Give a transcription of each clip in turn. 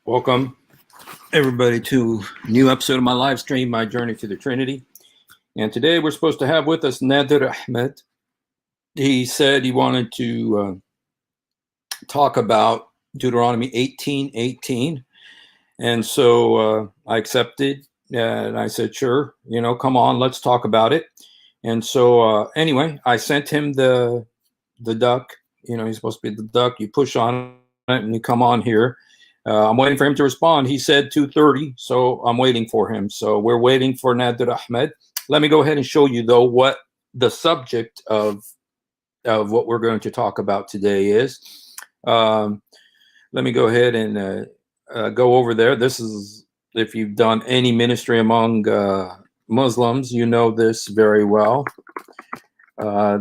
Welcome, everybody, to a new episode of my live stream, My Journey to the Trinity. And today we're supposed to have with us Nadir Ahmed. He said he wanted to talk about Deuteronomy 18:18. And so I accepted, and I said, sure, come on, let's talk about it. And so anyway, I sent him the duck. He's supposed to be the duck. You push on it and you come on here. I'm waiting for him to respond. He said 2:30, so I'm waiting for him. So we're waiting for Nadir Ahmed. Let me go ahead and show you, though, what the subject of what we're going to talk about today is. Let me go ahead and go over there. This is, if you've done any ministry among Muslims, you know this very well.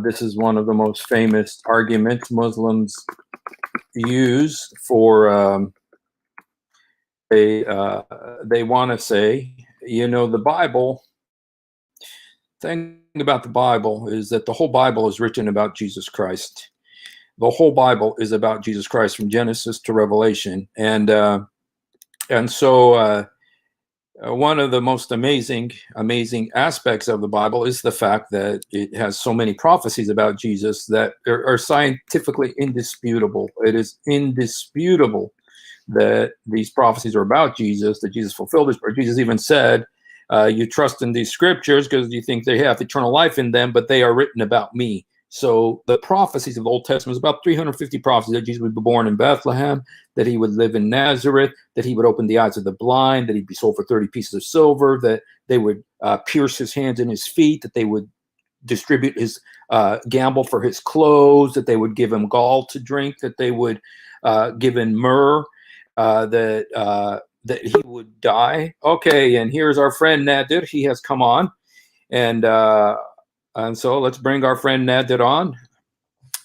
This is one of the most famous arguments Muslims use for they want to say, the Bible. Thing about the Bible is that the whole Bible is written about Jesus Christ. The whole Bible is about Jesus Christ from Genesis to Revelation, and so one of the most amazing aspects of the Bible is the fact that it has so many prophecies about Jesus that are scientifically indisputable. It is indisputable that these prophecies are about Jesus, that Jesus fulfilled this. Or Jesus even said, you trust in these scriptures because you think they have eternal life in them, but they are written about me. So the prophecies of the Old Testament is about 350 prophecies that Jesus would be born in Bethlehem, that he would live in Nazareth, that he would open the eyes of the blind, that he'd be sold for 30 pieces of silver, that they would pierce his hands and his feet, that they would distribute his gamble for his clothes, that they would give him gall to drink, that they would give him myrrh, that he would die. Okay, and here's our friend Nadir. He has come on, and so let's bring our friend Nadir on.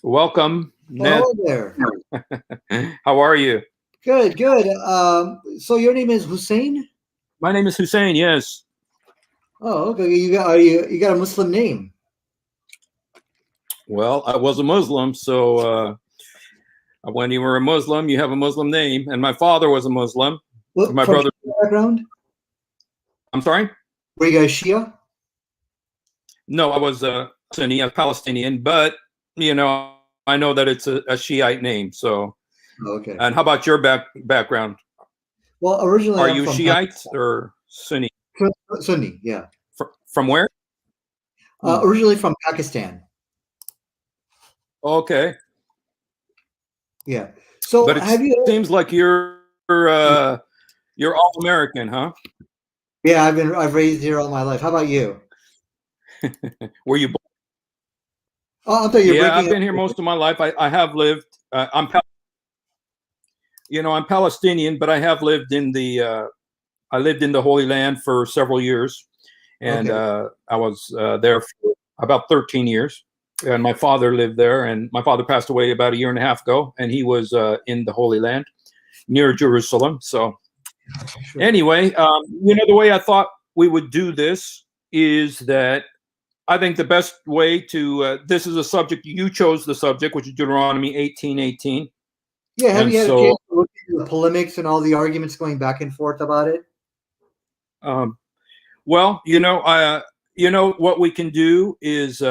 Welcome, Nadir. Hello there. How are you? Good. So your name is Hussein? My name is Hussein. Yes. Oh, okay. You got a Muslim name. Well, I was a Muslim, so when you were a Muslim, you have a Muslim name, and my father was a Muslim. My brother. Background? I'm sorry? Were you guys Shia? No, I was Sunni, a Palestinian, but I know that it's a Shiite name. So, okay. And how about your background? Well, originally, are you Shiite or Sunni? Sunni, yeah. From where? Originally from Pakistan. Okay. Yeah. So, but it seems like you're all American, huh? Yeah, I've raised here all my life. How about you? Were you born? Oh, I thought you were I've been here most of my life. I have lived. I'm Palestinian, but I have lived in the. I lived in the Holy Land for several years, and I was there for about 13 years. And my father lived there, and my father passed away about a year and a half ago, and he was in the Holy Land near Jerusalem. So anyway, the way I thought we would do this is that I think the best way to, this is a subject, you chose the subject, which is Deuteronomy 18:18. Yeah, have you had a chance to look into the polemics and all the arguments going back and forth about it? Well, what we can do is,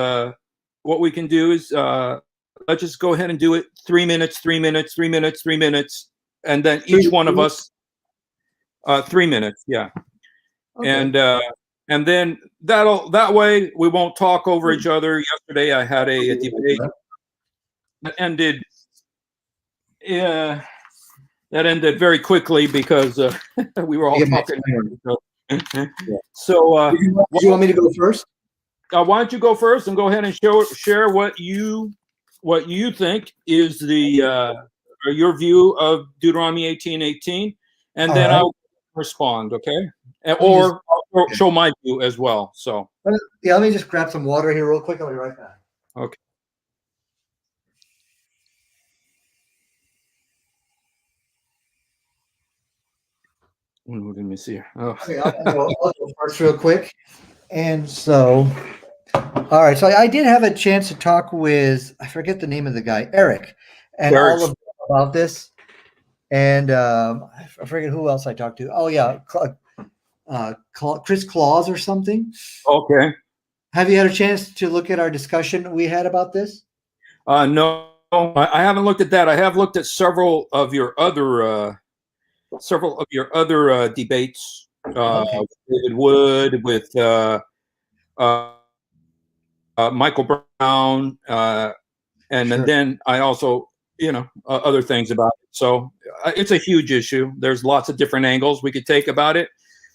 let's just go ahead and do it 3 minutes, 3 minutes, 3 minutes, 3 minutes, and then each one of us, 3 minutes, yeah. Okay. And then that way we won't talk over each other. Yesterday I had a debate that ended. Yeah, that ended very quickly because we were all talking. So, do you want me to go first? Why don't you go first and go ahead and share what you think is your view of Deuteronomy 18:18, and then I'll respond, okay? Or show my view as well. So yeah, let me just grab some water here real quick. I'll be right back. Okay. Let me see here. Oh. Okay, I'll go first real quick. And so, all right. So I did have a chance to talk with, I forget the name of the guy, Eric, and all of about this. and I forget who else I talked to. Oh yeah, Chris Claus or something. Okay. Have you had a chance to look at our discussion we had about this? No, I haven't looked at that. I have looked at several of your other debates. Okay, David Wood with uh, Michael Brown, and sure. then I also, other things about it. So it's a huge issue. There's lots of different angles we could take about it.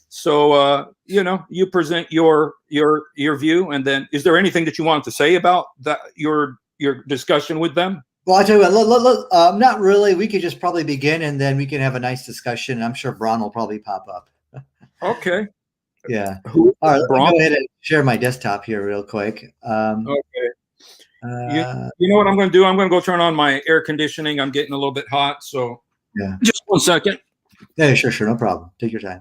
So you present your view, and then is there anything that you wanted to say about that your discussion with them? Well, I tell you what, not really. We could just probably begin, and then we can have a nice discussion. I'm sure Bron will probably pop up. Okay. Yeah. Who? All right, let me Bron? go ahead and share my desktop here real quick. Okay. You, Uh, you know what I'm going to do? I'm going to go turn on my air conditioning. I'm getting a little bit hot, so yeah. just 1 second. Yeah, sure, no problem. Take your time.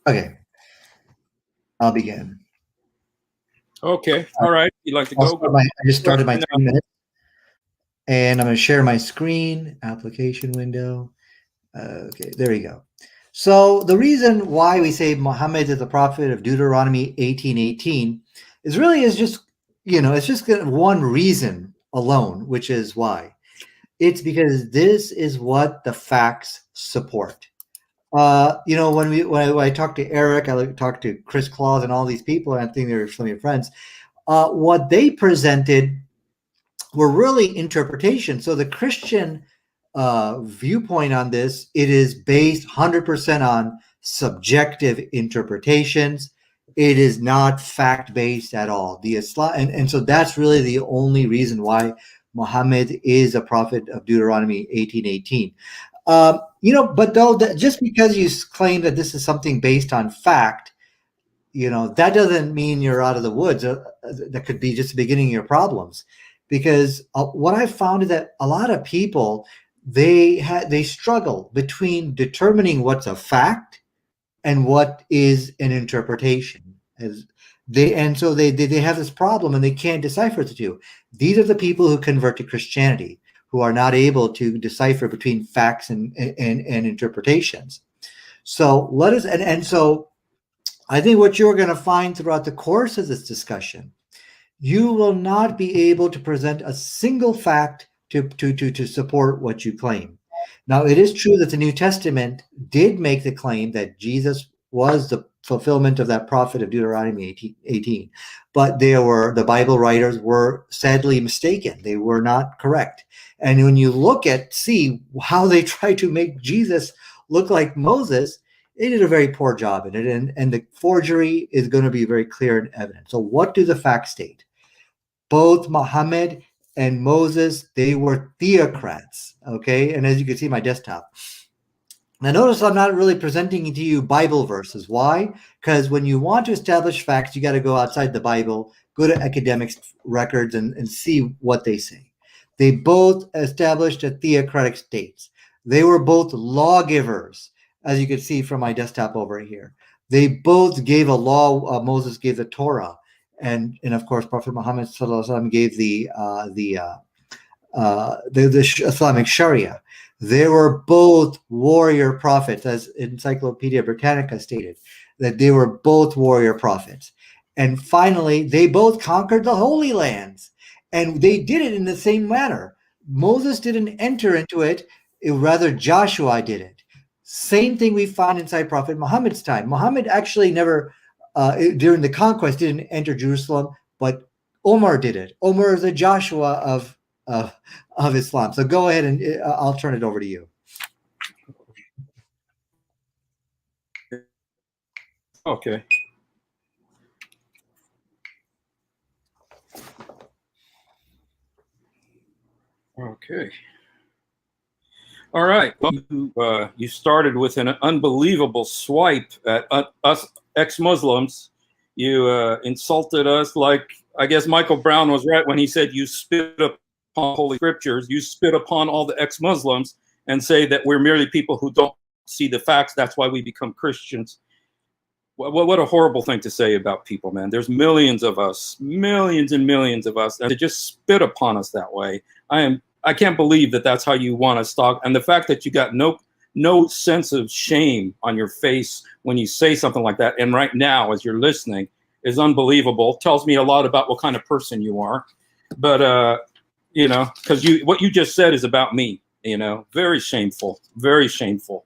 Okay, I'll begin. Okay. All right. You'd like to go? I just started my Right 3 minutes, and I'm going to share my screen, application window. Okay, there we go. So the reason why we say Muhammad is the prophet of Deuteronomy 18:18 is just it's just one reason alone, which is why. It's because this is what the facts support. When I talked to Eric, I talked to Chris Claus and all these people, and I think they're some of your friends. What they presented were really interpretations. So the Christian viewpoint on this, it is based 100% on subjective interpretations. It is not fact-based at all. The Islam, and so that's really the only reason why Muhammad is a prophet of Deuteronomy 18:18. But though just because you claim that this is something based on fact, that doesn't mean you're out of the woods. That could be just the beginning of your problems, because what I found is that a lot of people they struggle between determining what's a fact and what is an interpretation. So they have this problem and they can't decipher the two. These are the people who convert to Christianity, who are not able to decipher between facts and interpretations. So so I think what you're going to find throughout the course of this discussion, you will not be able to present a single fact to support what you claim. Now, it is true that the New Testament did make the claim that Jesus was the fulfillment of that prophet of Deuteronomy 18, but the Bible writers were sadly mistaken. They were not correct. And when you see how they try to make Jesus look like Moses, they did a very poor job in it, and the forgery is going to be very clear and evident. So what do the facts state? Both Muhammad and Moses, they were theocrats, okay? And as you can see my desktop. Now notice I'm not really presenting to you Bible verses. Why? Because when you want to establish facts, you got to go outside the Bible, go to academics records and see what they say. They both established a theocratic states. They were both lawgivers, as you can see from my desktop over here. They both gave a law. Moses gave the Torah, and of course Prophet Muhammad gave the Islamic Sharia. They were both warrior prophets, as Encyclopedia Britannica stated, that they were both warrior prophets. And finally, they both conquered the Holy Lands, and they did it in the same manner. Moses didn't enter into it, rather Joshua did it. Same thing we find inside Prophet Muhammad's time. Muhammad actually never, during the conquest, didn't enter Jerusalem, but Omar did it. Omar is the Joshua of Islam. So go ahead and I'll turn it over to you. Okay. Okay. All right. Well, you started with an unbelievable swipe at us ex-Muslims. You insulted us like, I guess Michael Brown was right when he said you spit upon holy scriptures. You spit upon all the ex-Muslims, and say that we're merely people who don't see the facts. That's why we become Christians. What a horrible thing to say about people, man. There's millions of us, millions and millions of us, and to just spit upon us that way. I can't believe that that's how you want to stalk. And the fact that you got no sense of shame on your face when you say something like that, and right now as you're listening, is unbelievable. Tells me a lot about what kind of person you are. But you know, because what you just said is about me. You know, very shameful, very shameful.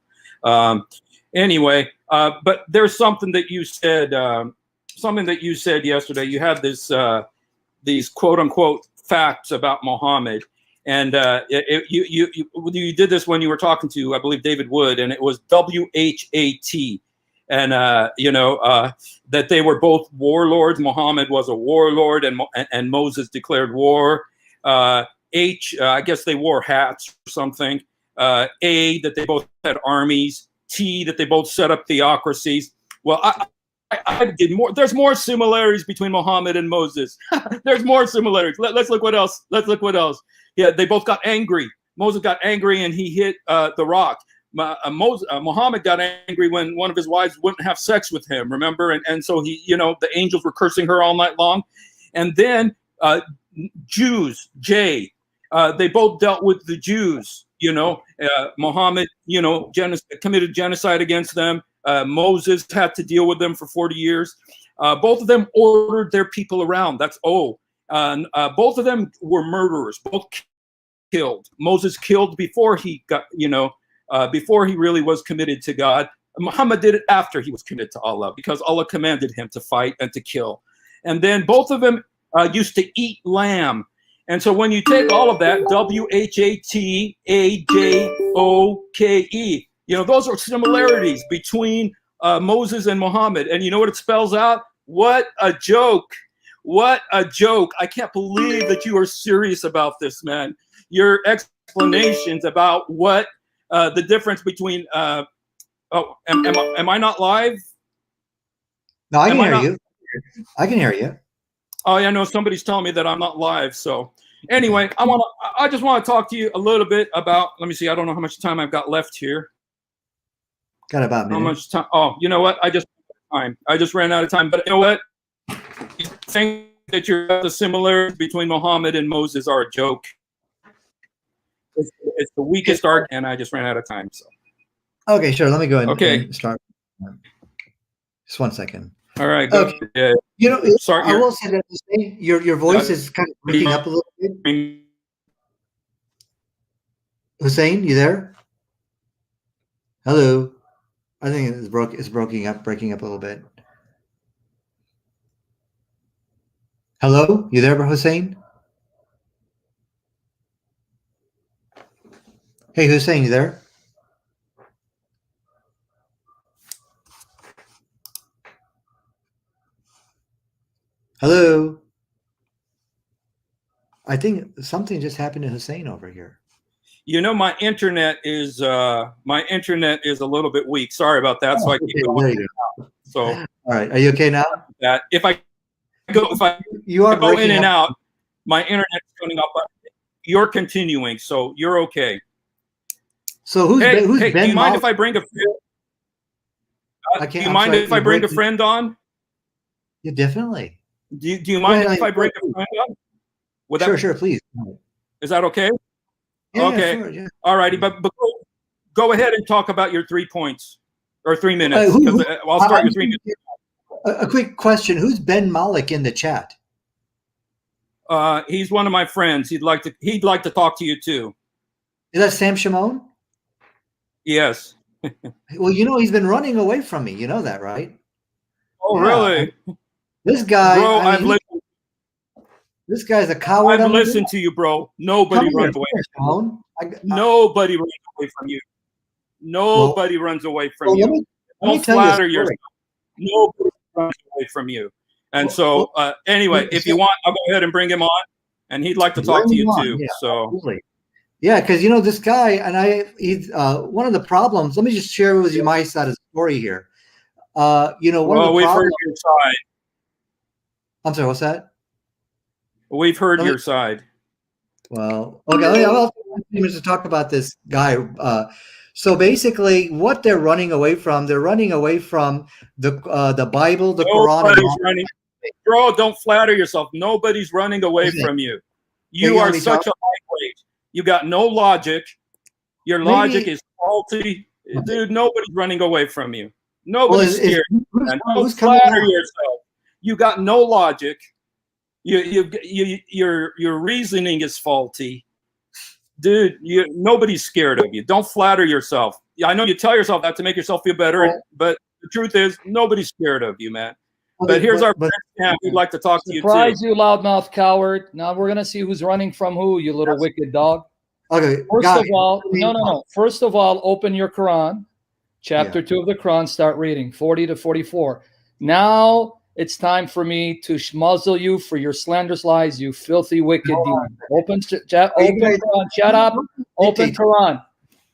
Anyway, but there's something that you said. Something that you said yesterday. You had these quote unquote facts about Muhammad. And you did this when you were talking to, I believe, David Wood, and it was WHAT. And, you know, that they were both warlords. Muhammad was a warlord, and Moses declared war. I guess they wore hats or something. A, that they both had armies. T, that they both set up theocracies. Well, I did more. There's more similarities between Muhammad and Moses. There's more similarities. Let's look what else. Let's look what else. Yeah, they both got angry. Moses got angry and he hit the rock. Muhammad got angry when one of his wives wouldn't have sex with him, remember? And so he, you know, the angels were cursing her all night long. And then Jews, J, they both dealt with the Jews, you know. Muhammad, you know, committed genocide against them. Moses had to deal with them for 40 years. Both of them ordered their people around. That's both of them were murderers, both killed. Moses killed before he got, you know, before he really was committed to God. Muhammad did it after he was committed to Allah, because Allah commanded him to fight and to kill. And then both of them used to eat lamb. And so when you take all of that, WHATAJOKE, you know, those are similarities between Moses and Muhammad. And you know what it spells out? What a joke. What a joke. I can't believe that you are serious about this, man. Your explanations about what the difference between, am I not live? No, I can hear you. I can hear you. Oh, yeah, no, somebody's telling me that I'm not live. So anyway, I just want to talk to you a little bit about, let me see, I don't know how much time I've got left here. Got about a minute. How much time? Oh, you know what? I just ran out of time. But you know what? You think that the similarities between Muhammad and Moses are a joke. It's the weakest argument, and I just ran out of time. So. Okay, sure. Let me go ahead and start. Just 1 second. All right. Go. Okay. You know, I will say that your voice is kind of breaking up a little bit. Hussein, you there? Hello. I think it's breaking up a little bit. Hello, you there, Hussein? Hey, Hussein, you there? Hello. I think something just happened to Hussein over here. You know, my internet is a little bit weak. Sorry about that. So I keep going. So all right, are you okay now? That if I go in and out, my internet's coming up. You're continuing, so you're okay. So who's Ben do you mind if I bring a friend? Do you mind if I bring a friend on? Yeah, definitely. Do you mind if I bring a friend on? Sure, please. Is that okay? Yeah, okay. Sure, yeah. All righty, but go ahead and talk about your 3 points or 3 minutes. I'll start your 3 minutes. A quick question: who's Ben Malik in the chat? He's one of my friends. He'd like to talk to you too. Is that Sam Shamoun? Yes. Well, you know, he's been running away from me. You know that, right? Oh, yeah. Really? This guy, bro, this guy's a coward. I've listened to you, bro. Nobody runs away from you. Nobody runs away from you. Nobody runs away from you. Don't flatter yourself. Nobody runs away from you. And so, anyway, if you want, I'll go ahead and bring him on, and he'd like to talk to you too. Yeah, so, absolutely. Yeah, because you know this guy, and he's one of the problems. Let me just share with you my side of the story here. You know, one of the we've problems. heard your side. I'm sorry, what's that? We've heard your side. Well, okay. minutes to talk about this guy. So basically, what they're running away from, they're running away from the Bible, the Quran. Nobody's running. Bro, don't flatter yourself. Nobody's running away from you. You are such a lightweight. You got no logic. Your logic is faulty. Dude, nobody's running away from you. Nobody's scared. Don't flatter yourself. You got no logic. Your reasoning is faulty. Dude, nobody's scared of you. Don't flatter yourself. I know you tell yourself that to make yourself feel better, but the truth is nobody's scared of you, man. But here's our friend Sam. We'd like to talk to you too. Surprise you, loudmouth coward. Now we're gonna see who's running from who, you little wicked dog. Okay. First of all, no. First of all, open your Quran, chapter 2 of the Quran. Start reading 40 to 44. Now it's time for me to muzzle you for your slanderous lies, you filthy wicked demon. Open Quran. Shut up. Open Quran.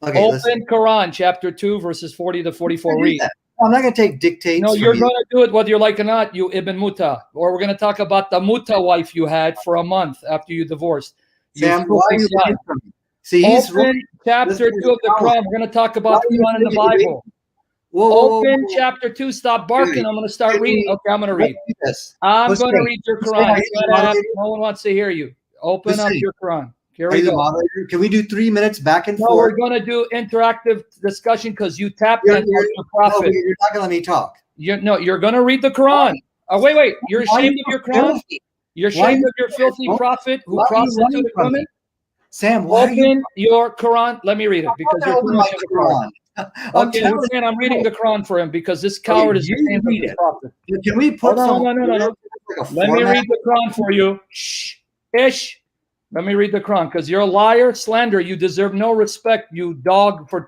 Okay, open Quran, chapter 2, verses 40 to 44. Read. I'm not going to take dictates. No, you're going to do it whether you like it or not, you Ibn Muta. Or we're going to talk about the Muta wife you had for a month after you divorced. Sam, why are you running from me? See, open chapter 2 of the Quran. We're going to talk about the Quran in the Bible. Open chapter 2. Stop barking. I'm going to start reading. Okay, I'm going to read. I'm going to read your Quran. No one wants to hear you. Open up your Quran. Here we go. Can we do 3 minutes back and forth? No, we're going to do interactive discussion because you tapped into the prophet. No, you're not going to let me talk. You're going to read the Quran. Wait. You're ashamed of your Quran? You're ashamed of your filthy prophet who prostituted women? Sam, open your Quran. Let me read it because you're too much of the Quran. Okay, I'm reading the Quran for him because this coward is ashamed of his prophet. Can we put no. Let me read the Quran for you. Shh. Ish. Let me read the Quran because you're a liar, slanderer. You deserve no respect, you dog, for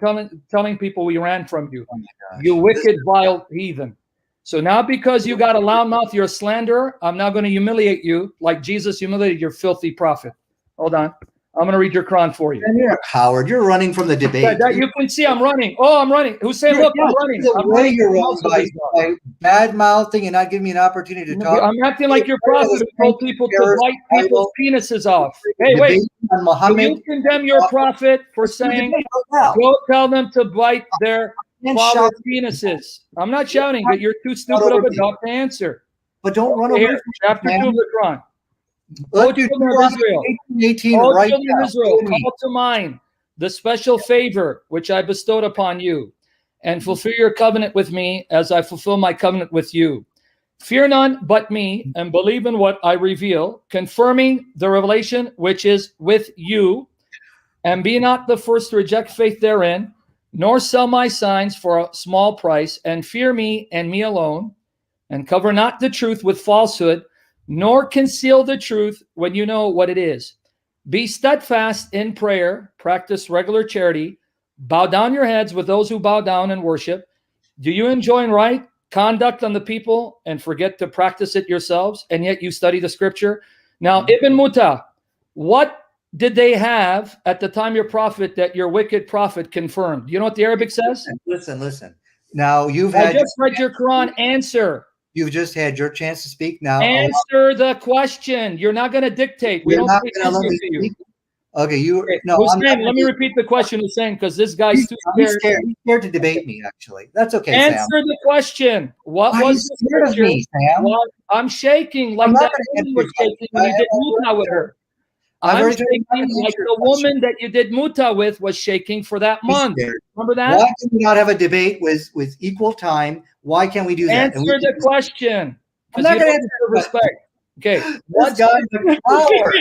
telling people we ran from you. Oh you wicked, vile heathen. So now because you got a loud mouth, you're a slanderer, I'm now going to humiliate you like Jesus humiliated your filthy prophet. Hold on. I'm going to read your Quran for you. And you're a coward. You're running from the debate. You can see I'm running. Oh, I'm running. Who's saying, look, I'm running. I'm running. You're wrong by bad-mouthing and not giving me an opportunity to talk. I'm acting like your prophet who told people to bite people's penises off. Hey, wait. You condemn your prophet for saying, go tell them to bite their father's penises. I'm not shouting, but you're too stupid of a dog to answer. But don't run away. Chapter 2 of the Quran. O children of Israel, call to mind the special favor which I bestowed upon you, and fulfill your covenant with me as I fulfill my covenant with you. Fear none but me, and believe in what I reveal, confirming the revelation which is with you, and be not the first to reject faith therein, nor sell my signs for a small price, and fear me and me alone, and cover not the truth with falsehood, nor conceal the truth when you know what it is. Be steadfast in prayer, practice regular charity, bow down your heads with those who bow down and worship. Do you enjoin right conduct on the people and forget to practice it yourselves, and yet you study the scripture? Now, Ibn Muta, what did they have at the time your prophet that your wicked prophet confirmed? You know what the Arabic says? Listen. Now, I just read your Quran. Answer. You've just had your chance to speak now. Answer the question. You're not going to dictate. We don't pay attention to you. Okay, Hussein, let me repeat the question, Hussein, because this guy's too scared. He's scared to debate me, actually. That's okay, Answer Sam. the question. What Why was the scared of me, Sam? I'm shaking like that woman was shaking when you did muta with her. I'm shaking like the woman that you did muta with was shaking for that month. Remember that? Why can we not have a debate with equal time? Why can't we do that? Answer the question. I'm not going to answer the respect. Okay. This guy's a coward.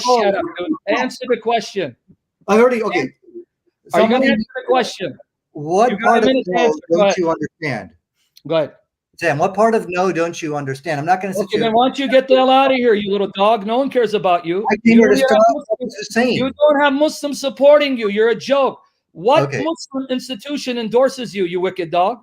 Shut up, dude. Answer the question. I already, okay. Are you going to answer the question? What part of no don't you understand? Go ahead. Sam, what part of no don't you understand? I'm not going to sit you. Then why don't you get the hell out of here, you little dog? No one cares about you. I came here to stop what you're saying. You don't have Muslims supporting you. You're a joke. What Muslim institution endorses you, you wicked dog?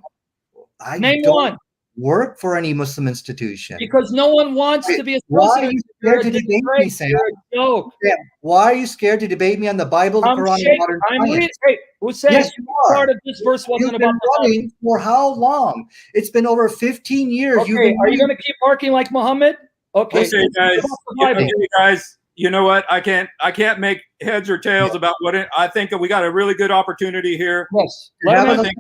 Name one. Work for any Muslim institution. Because no one wants to be a Why are you scared to debate me, Sam? You're a joke. Sam, why are you scared to debate me on the Bible, the Quran, and modern science? Hussein, yes, you are. Part of this verse wasn't about running for how long? It's been over 15 years. Okay, are you going to keep barking like Muhammad? Okay, guys. you know what? I can't make heads or tails about what I think that we got a really good opportunity here. Yes. I think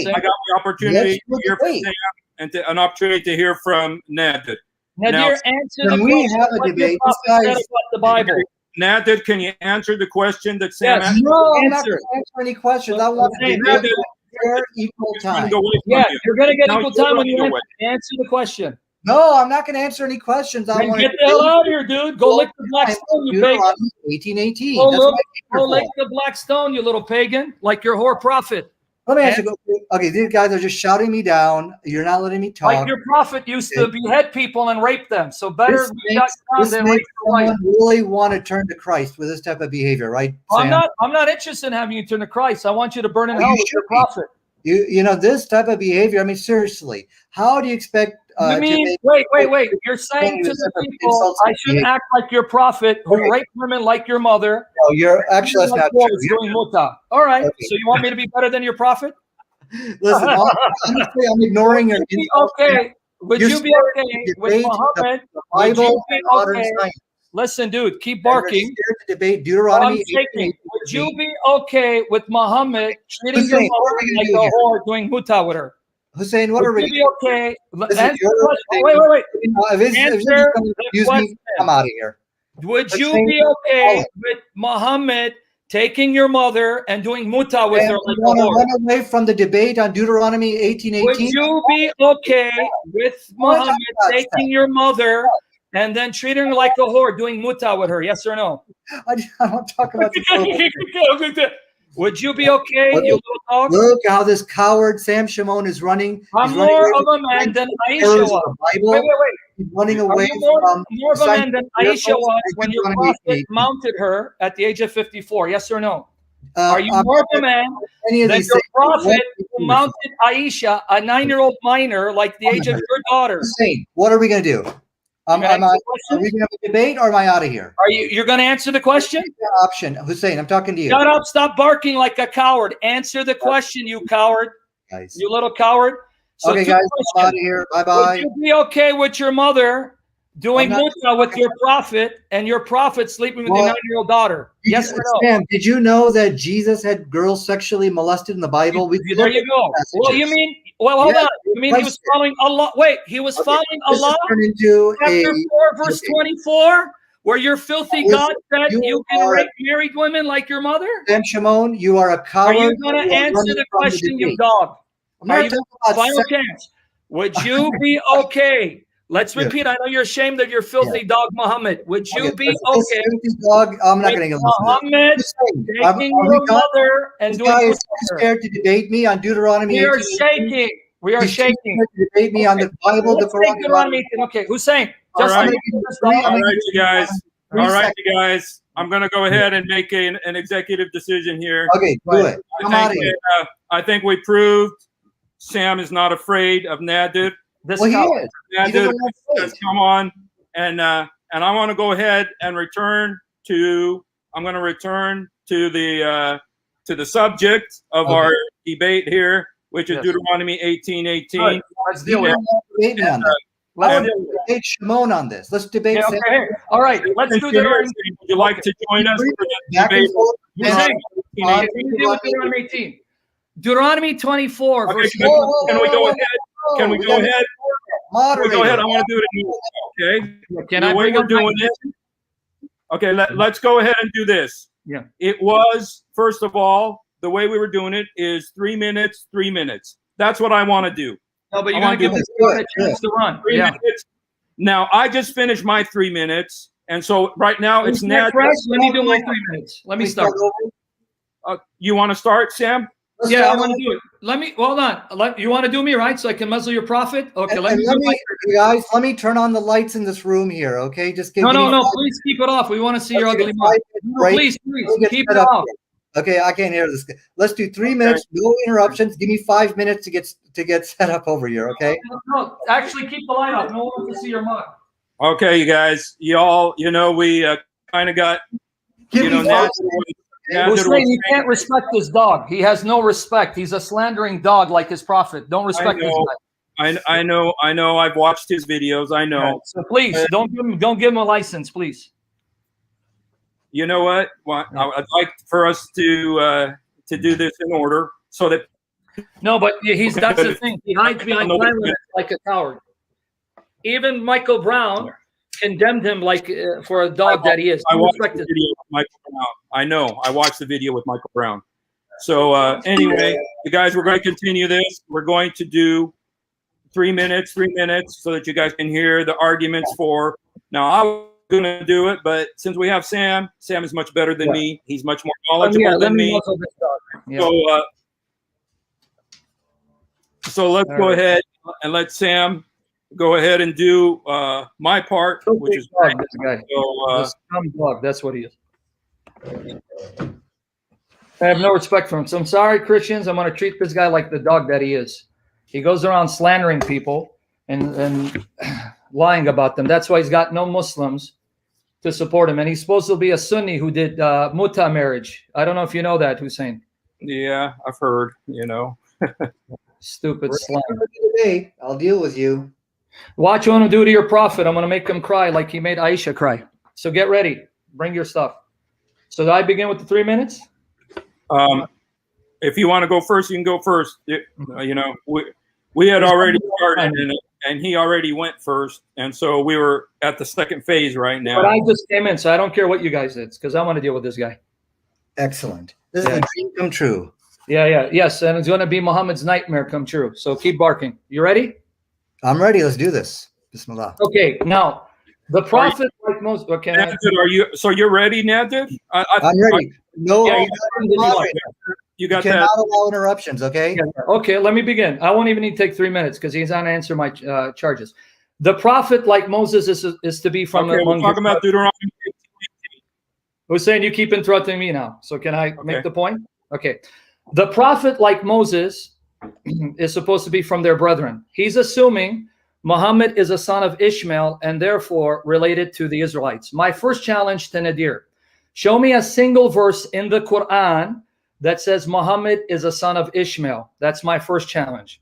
I got the opportunity to hear from Sam and an opportunity to hear from Nadir. Nadir, answer the we question. have a What debate. the prophet said about the Bible. Nadir, can you answer the question that Sam Yes. asked? No, I'm not going to answer any questions. I want to debate fair, equal time. Yeah, you're going to get Now equal you're time when running you away. answer the question. No, I'm not going to answer any questions. I Then want get to the hell out of here, dude. Go lick the black stone, you pagan. 1818. Go, That's what I'm go here lick for. the black stone, you little pagan, like your whore prophet. Let me ask you. Okay, these guys are just shouting me down. You're not letting me talk. Like your prophet used to behead people and rape them. So better This be shut down this than makes rape your wife. someone really want to turn to Christ with this type of behavior, right? Sam? I'm not interested in having you turn to Christ. I want you to burn in Oh, hell you with your should be. prophet. You know this type of behavior. I mean, seriously, how do you expect? You mean, wait. You're saying to the people, I shouldn't act like your prophet who raped women like your mother. No, you're actually that's not true. Doing muta. All right. Okay. So you want me to be better than your prophet? Listen, honestly, I'm ignoring your. Okay. Would you be okay with Muhammad? The Bible and modern science. Listen, dude, keep barking. Scared to debate Deuteronomy. Would you be okay with Muhammad treating your mother like a whore, doing muta with her? Hussein, what are we? Would you be okay? Wait. Answer the question. I'm out of here. Would you be okay with Muhammad taking your mother and doing muta with her? Like run away from the debate on Deuteronomy 18:18. Would you be okay with Muhammad taking your mother and then treating her like a whore, doing muta with her? Yes or no? I don't talk about the Would you be okay, you little dog? Look how this coward Sam Shamoun is running. I'm more of a man than Aisha was. Wait. He's running away from more of a man than Aisha was when your prophet mounted her at the age of 54. Yes or no? Are you more of a man than your prophet who mounted Aisha, a 9-year-old minor, like the age of your daughter? What are we going to do? Are we going to have a debate or am I out of here? You're going to answer the question? Option. Hussein, I'm talking to you. Shut up. Stop barking like a coward. Answer the question, you coward. Guys. You little coward. So okay, guys, I'm out of here. Bye-bye. Would you be okay with your mother doing muta with your prophet and your prophet sleeping with your 9-year-old daughter? Yes or no? Sam, did you know that Jesus had girls sexually molested in the Bible? There you go. Well, you mean... Well, hold on. You mean he was following Allah? Wait, he was following Allah? Into Chapter 4, verse 24, where your filthy God said you can rape married women like your mother? Sam Shamoun, you are a coward. Are you going to answer the question, you dog? Final chance. Would you be okay? Let's repeat. I know you're ashamed of your filthy dog, Muhammad. Would you be okay? Dog, I'm not going to get Muhammad taking your mother and doing scared to debate me on Deuteronomy 18. We are shaking. We are shaking. To debate me on the Bible, the Quran. Okay, Hussein. All right, you guys. All right, you guys. I'm going to go ahead and make an executive decision here. Okay, do it. I think we proved Sam is not afraid of Nadir. Well, he is. Nadir has come on, and I want to go ahead and return to. I'm going to return to the subject of our debate here, which is Deuteronomy 18:18. Right. Let's deal with it. Let's debate Shamoun on this. Let's debate. Okay. All right. Let's do Deuteronomy. Would you like to join us for the debate? Deuteronomy 24. Okay, can we go ahead? Can we go ahead? Go ahead. I want to do it. Okay. Can I bring we're doing this? Okay. Let's go ahead and do this. Yeah. It was, first of all, the way we were doing it is 3 minutes, 3 minutes. That's what I want to do. No, but you're going to give this a chance to run. 3 minutes. Now, I just finished my 3 minutes. And so right now it's Nadir. Let me do my 3 minutes. Let me start. You want to start, Sam? I want to do it. Let me hold on. You want to do me right so I can muzzle your prophet? Okay, let me guys. Let me turn on the lights in this room here. Okay, just give no. Please keep it off. We want to see your ugly mouth. Please, keep it off. Okay, I can't hear this. Let's do 3 minutes, no interruptions. Give me 5 minutes to get set up over here. Okay. No, actually, keep the light off. No one wants to see your mug. Okay, you guys. Y'all, we kind of got. Hussein, you can't respect this dog. He has no respect. He's a slandering dog like his prophet. Don't respect this guy. I know. I've watched his videos. I know. Right. So please don't give him a license, please. you know what? Well, I'd like for us to do this in order so that No, but that's the thing. He hides behind time limits like a coward. Even Michael Brown condemned him like for a dog that he is. I watched the video with Michael Brown. I know. I watched the video with Michael Brown. So anyway, you guys, we're going to continue this. We're going to do 3 minutes, so that you guys can hear the arguments for. Now, I was going to do it, but since we have Sam is much better than me. He's much more knowledgeable than me. So let's go ahead and let Sam go ahead and do my part, which is dog, this guy. So, scum dog, that's what he is. I have no respect for him. So I'm sorry, Christians. I'm going to treat this guy like the dog that he is. He goes around slandering people and lying about them. That's why he's got no Muslims to support him. And he's supposed to be a Sunni who did muta marriage. I don't know if you know that, Hussein. Yeah, I've heard, you know. Stupid slime. Today, I'll deal with you. Watch what I'm going to do to your prophet. I'm going to make him cry like he made Aisha cry. So get ready. Bring your stuff. So do I begin with the 3 minutes? If you want to go first, you can go first. You know, we had already started, and he already went first, and so we were at the second phase right now. But I just came in, so I don't care what you guys did, because I want to deal with this guy. Excellent. This is a dream come true. Yes, and it's going to be Muhammad's nightmare come true. So keep barking. You ready? I'm ready. Let's do this. Bismillah. Okay, now the prophet, like most. Okay, Nadir, so you're ready, Nadir? I'm ready. No, yeah, you got that. Cannot allow interruptions. Okay. Okay, let me begin. I won't even need to take 3 minutes because he's on to answer my charges. The prophet, like Moses, is to be from. Okay, we're talking about Deuteronomy 15. Who's saying you keep interrupting me now? So can I make the point? Okay. The prophet, like Moses, is supposed to be from their brethren. He's assuming Muhammad is a son of Ishmael and therefore related to the Israelites. My first challenge to Nadir: show me a single verse in the Quran that says Muhammad is a son of Ishmael. That's my first challenge.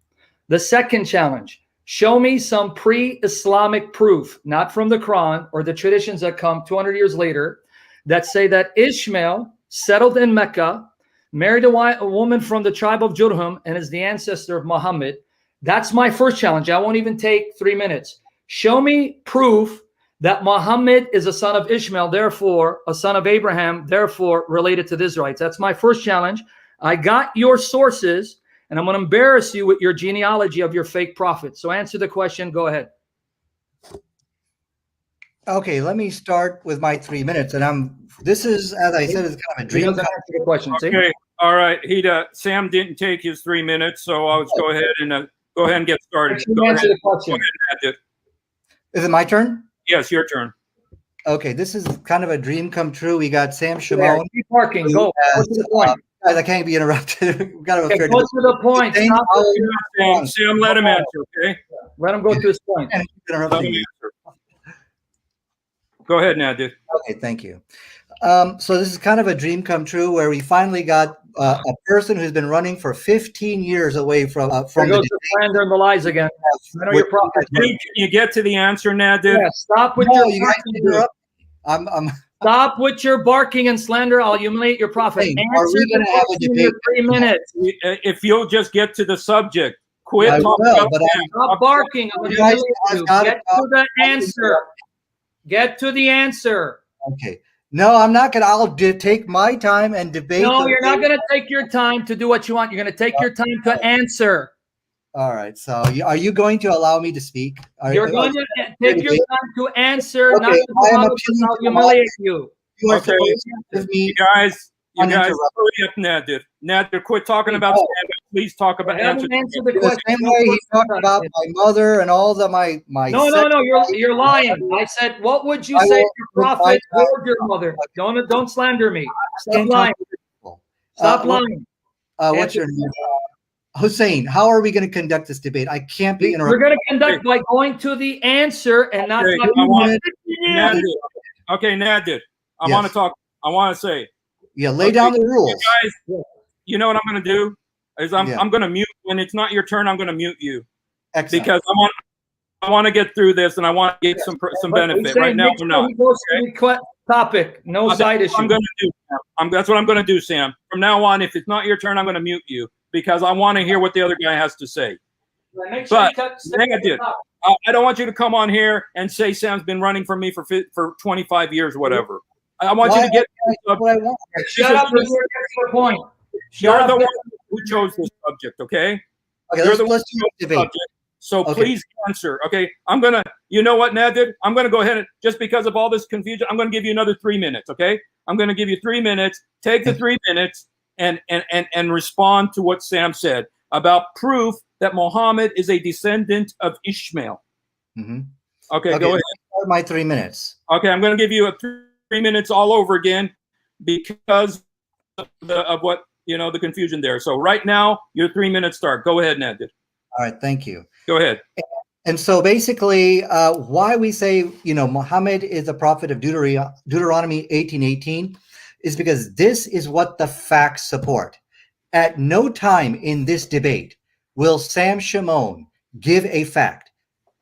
The second challenge: show me some pre-Islamic proof, not from the Quran or the traditions that come 200 years later, that say that Ishmael settled in Mecca, married a woman from the tribe of Jurhum, and is the ancestor of Muhammad. That's my first challenge. I won't even take 3 minutes. Show me proof that Muhammad is a son of Ishmael, therefore a son of Abraham, therefore related to the Israelites. That's my first challenge. I got your sources, and I'm going to embarrass you with your genealogy of your fake prophet. So answer the question. Go ahead. Okay, let me start with my 3 minutes. And this is, as I said, it's kind of a dream. He doesn't answer the question. Okay, all right. Sam didn't take his 3 minutes, so I'll just go ahead and get started. Answer the question. Go ahead, Nadir. Is it my turn? Yes, your turn. Okay, this is kind of a dream come true. We got Sam Shamoun. Keep parking. Go. Go to the point. Guys, I can't be interrupted. We've got to Okay, go to the point. Sam, let him answer, okay? Let him go to his point. Let him answer. Go ahead, Nadir. Okay, thank you. So this is kind of a dream come true where we finally got a person who's been running for 15 years away from the slander and the lies again. I know your prophet. Can you get to the answer, Nadir? Yeah, stop with Stop with your barking and slander. I'll humiliate your prophet. Are we going to have a debate? 3 minutes. If you'll just get to the subject, quit talking about Stop barking. I'm going to humiliate you. Get to the answer. Get to the answer. Okay. No, I'm not going to. I'll take my time and debate. No, you're not going to take your time to do what you want. You're going to take your time to answer. All right. So are you going to allow me to speak? You're going to take your time to answer, not to humiliate you. Okay. You guys, hurry up, Nadir. Nadir, quit talking about stand-up. Please talk about answer the question. The same way he talked about my mother and all the my. No, you're lying. I said, what would you say to your prophet or your mother? Don't slander me. Stop lying. Stop lying. What's your name? Hussein, how are we going to conduct this debate? I can't be interrupted. We're going to conduct by going to the answer and not talking Nadir. Okay, Nadir. I want to talk. I want to say. Yeah, lay down the rules. You guys, you know what I'm going to do? Is I'm going to mute when it's not your turn. I'm going to mute you. Excellent. Because I want to get through this, and I want to get some benefit. Right now, I'm not. Okay? Topic, no side issue. I'm going to do. That's what I'm going to do, Sam. From now on, if it's not your turn, I'm going to mute you because I want to hear what the other guy has to say. But Nadir, I don't want you to come on here and say Sam's been running from me for 25 years or whatever. I want you to get. Shut up and get to the point. You're the one who chose this subject, okay? Okay, You're the one let's who do chose the the debate. subject. So Okay. please answer, okay? You know what, Nadir? I'm gonna go ahead and, just because of all this confusion, I'm gonna give you another 3 minutes, okay? I'm gonna give you 3 minutes. Take the 3 minutes and respond to what Sam said about proof that Muhammad is a descendant of Ishmael. Mm-hmm. Okay, go ahead. Start my 3 minutes. Okay, I'm gonna give you a 3 minutes all over again because of what the confusion there. So right now, your 3 minutes start. Go ahead, Nadir. All right, thank you. Go ahead. And so basically, why we say, Muhammad is a prophet of Deuteronomy 18:18 is because this is what the facts support. At no time in this debate will Sam Shamoun give a fact.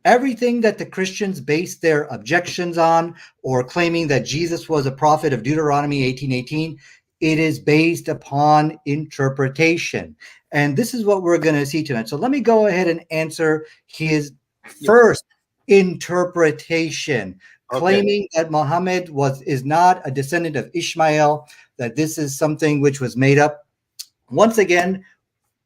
Everything that the Christians base their objections on or claiming that Jesus was a prophet of Deuteronomy 18:18, it is based upon interpretation. And this is what we're going to see tonight. So let me go ahead and answer his first interpretation, claiming that Muhammad is not a descendant of Ishmael, that this is something which was made up. Once again,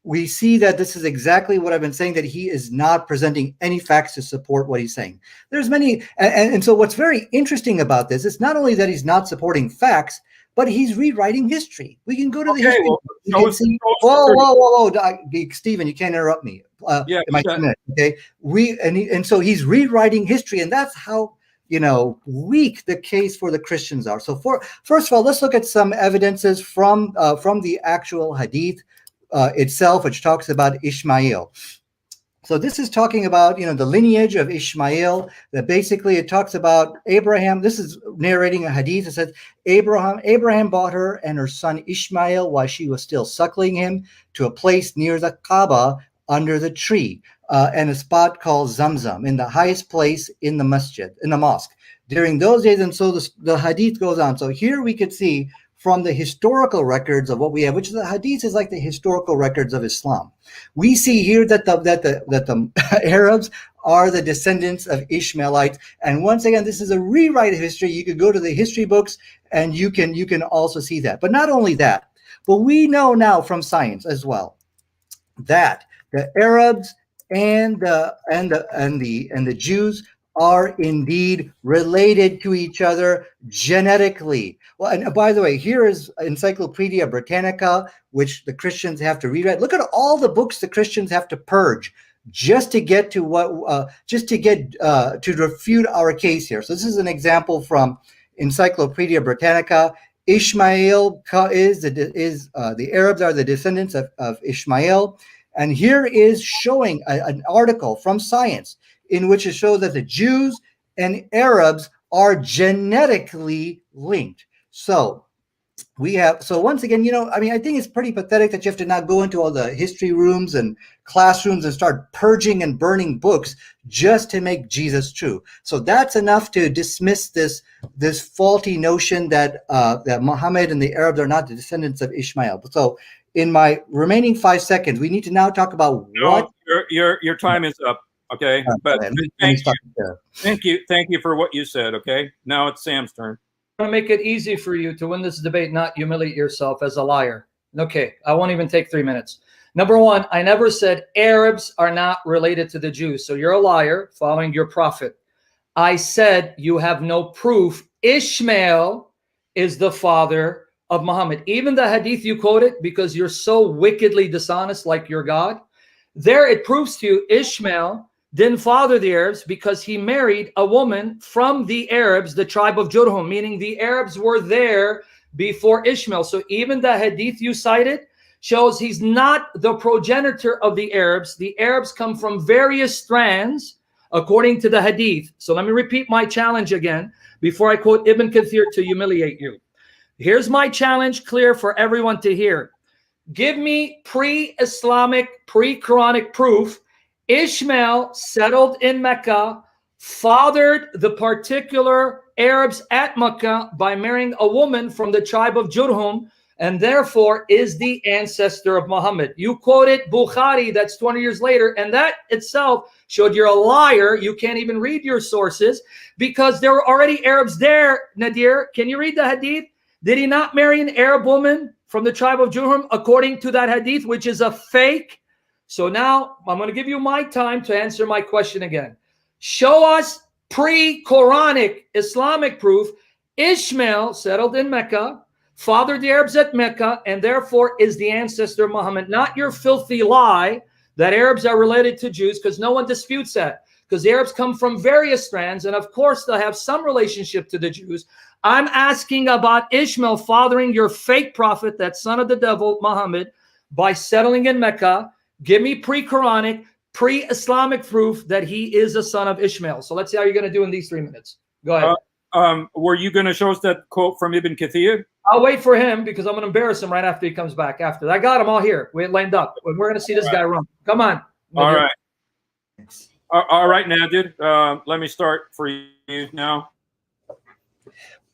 we see that this is exactly what I've been saying, that he is not presenting any facts to support what he's saying. There's many, and so what's very interesting about this is not only that he's not supporting facts, but he's rewriting history. We can go to the history. Whoa, Stephen, you can't interrupt me. Yeah, in my 2 minutes, okay? And so he's rewriting history, and that's how weak the case for the Christians are. So first of all, let's look at some evidences from the actual Hadith itself, which talks about Ishmael. So this is talking about, the lineage of Ishmael, that basically it talks about Abraham. This is narrating a hadith. It says, Abraham brought her and her son Ishmael while she was still suckling him to a place near the Kaaba under the tree and a spot called Zamzam, in the highest place in the masjid, in the mosque. During those days, and so the hadith goes on. So here we could see from the historical records of what we have, which the hadith is like the historical records of Islam. We see here that the Arabs are the descendants of Ishmaelites. And once again, this is a rewrite of history. You could go to the history books and you can also see that. But not only that, but we know now from science as well that the Arabs and the Jews are indeed related to each other genetically. Well, and by the way, here is Encyclopedia Britannica, which the Christians have to rewrite. Look at all the books the Christians have to purge just to get to to refute our case here. So this is an example from Encyclopedia Britannica. Ishmael the Arabs are the descendants of Ishmael, and here is showing an article from Science in which it shows that the Jews and Arabs are genetically linked. So once again, I think it's pretty pathetic that you have to now go into all the history rooms and classrooms and start purging and burning books just to make Jesus true. So that's enough to dismiss this faulty notion that Muhammad and the Arabs are not the descendants of Ishmael. So in my remaining 5 seconds, we need to now talk about what your time is up. Okay, but thank you for what you said. Okay, now it's Sam's turn. I'm going to make it easy for you to win this debate, not humiliate yourself as a liar. Okay, I won't even take 3 minutes. Number one, I never said Arabs are not related to the Jews. So you're a liar following your prophet. I said you have no proof Ishmael is the father of Muhammad. Even the hadith you quoted, because you're so wickedly dishonest like your God, there it proves to you Ishmael didn't father the Arabs because he married a woman from the Arabs, the tribe of Jurhum, meaning the Arabs were there before Ishmael. So even the hadith you cited shows he's not the progenitor of the Arabs. The Arabs come from various strands according to the hadith. So let me repeat my challenge again before I quote Ibn Kathir to humiliate you. Here's my challenge, clear for everyone to hear. Give me pre-Islamic, pre-Quranic proof Ishmael settled in Mecca, fathered the particular Arabs at Mecca by marrying a woman from the tribe of Jurhum, and therefore is the ancestor of Muhammad. You quoted Bukhari, that's 20 years later, and that itself showed you're a liar. You can't even read your sources because there were already Arabs there. Nadir, can you read the hadith? Did he not marry an Arab woman from the tribe of Jurhum according to that hadith, which is a fake? So now I'm going to give you my time to answer my question again. Show us pre-Quranic Islamic proof Ishmael settled in Mecca, fathered the Arabs at Mecca, and therefore is the ancestor of Muhammad. Not your filthy lie that Arabs are related to Jews, because no one disputes that. Because the Arabs come from various strands, and of course they'll have some relationship to the Jews. I'm asking about Ishmael fathering your fake prophet, that son of the devil, Muhammad, by settling in Mecca. Give me pre-Quranic, pre-Islamic proof that he is a son of Ishmael. So let's see how you're going to do in these 3 minutes. Go ahead. Were you going to show us that quote from Ibn Kathir? I'll wait for him because I'm going to embarrass him right after he comes back. After I got him all here. We lined up. We're going to see this guy run. Come on. All right. All right, Nadir. Let me start for you now.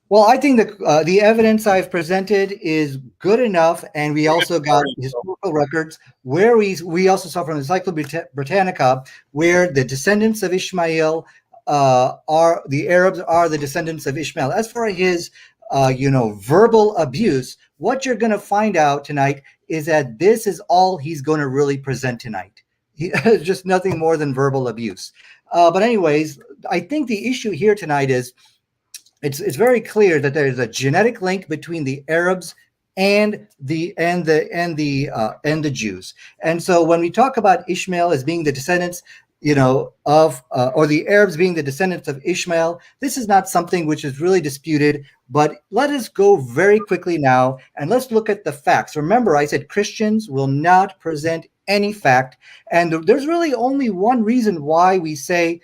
Well, I think the evidence I've presented is good enough, and we also got historical records where we also saw from Encyclopedia Britannica where the descendants of Ishmael are the Arabs are the descendants of Ishmael. As for his verbal abuse, what you're going to find out tonight is that this is all he's going to really present tonight. Just nothing more than verbal abuse. But anyways, I think the issue here tonight is it's very clear that there is a genetic link between the Arabs and the Jews. And so when we talk about Ishmael as being the descendants, or the Arabs being the descendants of Ishmael, this is not something which is really disputed. But let us go very quickly now and let's look at the facts. Remember, I said Christians will not present any fact, and there's really only one reason why we say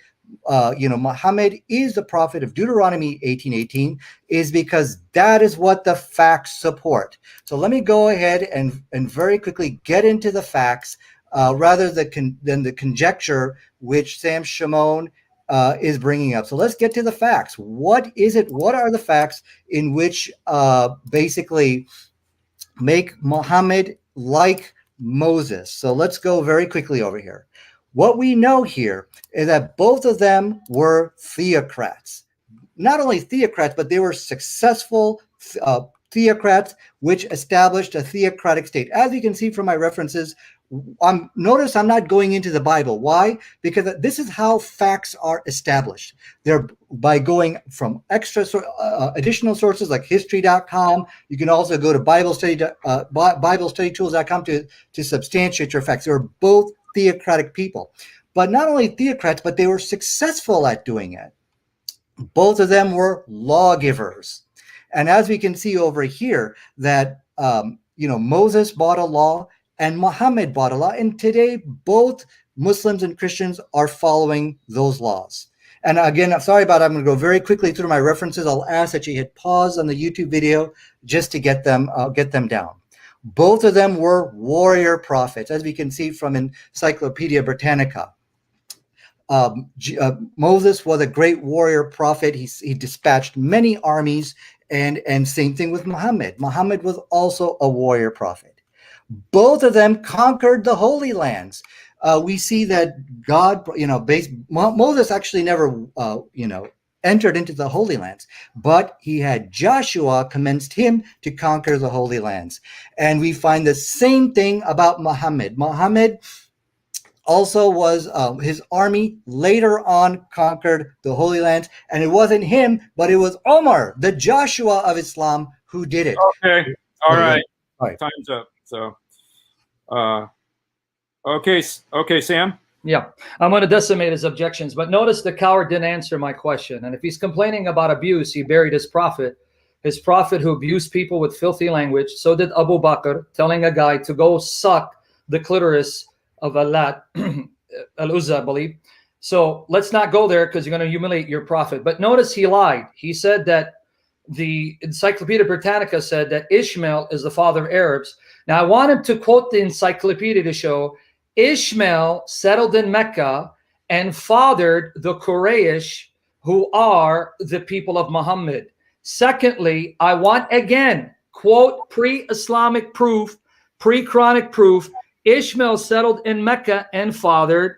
Muhammad is the prophet of Deuteronomy 18:18 is because that is what the facts support. So let me go ahead and very quickly get into the facts rather than the conjecture which Sam Shamoun is bringing up. So let's get to the facts. What is it? What are the facts in which basically make Muhammad like Moses? So let's go very quickly over here. What we know here is that both of them were theocrats. Not only theocrats, but they were successful theocrats, which established a theocratic state. As you can see from my references, notice I'm not going into the Bible. Why? Because this is how facts are established. They're by going from additional sources like history.com. You can also go to BibleStudyTools.com to substantiate your facts. They're both theocratic people, but not only theocrats, but they were successful at doing it. Both of them were lawgivers, and as we can see over here, that Moses brought a law and Muhammad brought a law, and today both Muslims and Christians are following those laws. And again, I'm sorry about it. I'm going to go very quickly through my references. I'll ask that you hit pause on the YouTube video just to get them down. Both of them were warrior prophets, as we can see from Encyclopedia Britannica. Moses was a great warrior prophet. He dispatched many armies, and same thing with Muhammad. Muhammad was also a warrior prophet. Both of them conquered the Holy Lands. We see that God, Moses actually never, entered into the Holy Lands, but he had Joshua commenced him to conquer the Holy Lands. And we find the same thing about Muhammad. Muhammad also was, his army later on conquered the Holy Lands, and it wasn't him, but it was Omar, the Joshua of Islam, who did it. Okay. All right. Time's up. So, okay, Sam. Yeah, I'm going to decimate his objections. But notice the coward didn't answer my question. And if he's complaining about abuse, he buried his prophet who abused people with filthy language. So did Abu Bakr, telling a guy to go suck the clitoris of Allat, Al-Uzza, I believe. So let's not go there because you're going to humiliate your prophet. But notice he lied. He said that the Encyclopedia Britannica said that Ishmael is the father of Arabs. Now, I want him to quote the encyclopedia to show Ishmael settled in Mecca and fathered the Quraysh, who are the people of Muhammad. Secondly, I want again, quote, pre-Islamic proof, pre-Quranic proof, Ishmael settled in Mecca and fathered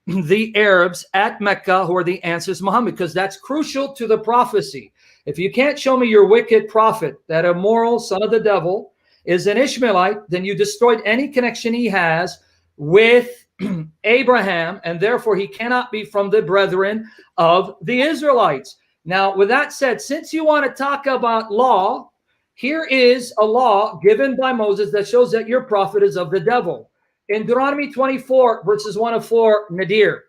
the Arabs at Mecca, who are the answers to Muhammad, because that's crucial to the prophecy. If you can't show me your wicked prophet, that immoral son of the devil, is an Ishmaelite, then you destroyed any connection he has with Abraham, and therefore he cannot be from the brethren of the Israelites. Now, with that said, since you want to talk about law, here is a law given by Moses that shows that your prophet is of the devil. In Deuteronomy 24, verses 1 to 4, Nadir,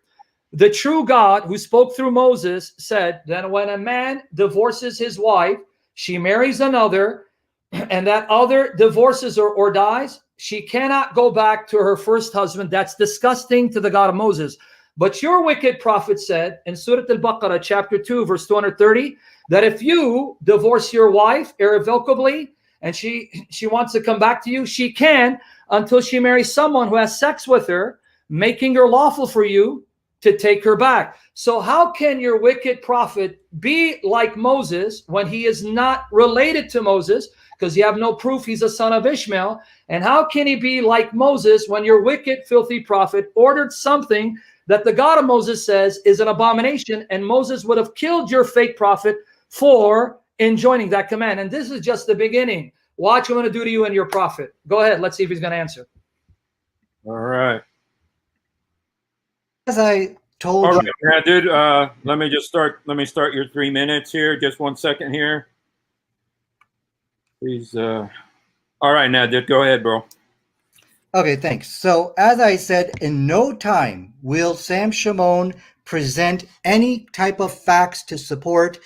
the true God who spoke through Moses said, then when a man divorces his wife, she marries another, and that other divorces her or dies, she cannot go back to her first husband. That's disgusting to the God of Moses. But your wicked prophet said in Surah Al-Baqarah, chapter 2, verse 230, that if you divorce your wife irrevocably and she wants to come back to you, she can until she marries someone who has sex with her, making her lawful for you to take her back. So how can your wicked prophet be like Moses when he is not related to Moses? Because you have no proof he's a son of Ishmael. And how can he be like Moses when your wicked, filthy prophet ordered something that the God of Moses says is an abomination, and Moses would have killed your fake prophet for enjoining that command? And this is just the beginning. Watch what I'm going to do to you and your prophet. Go ahead. Let's see if he's going to answer. All right. As I told All you. right, Nadir, let me start your 3 minutes here. Just 1 second here. Please. All right, Nadir, go ahead, bro. Okay, thanks. So as I said, in no time will Sam Shamoun present any type of facts to support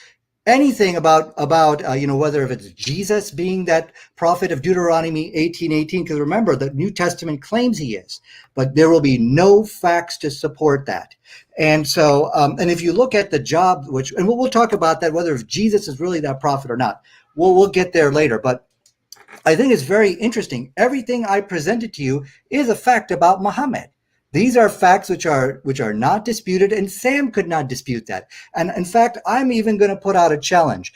anything about whether if it's Jesus being that prophet of Deuteronomy 18:18, because remember the New Testament claims he is, but there will be no facts to support that. And so, and if you look at the job, and we'll talk about that, whether if Jesus is really that prophet or not, we'll get there later. But I think it's very interesting. Everything I presented to you is a fact about Muhammad. These are facts which are not disputed, and Sam could not dispute that. And in fact, I'm even going to put out a challenge.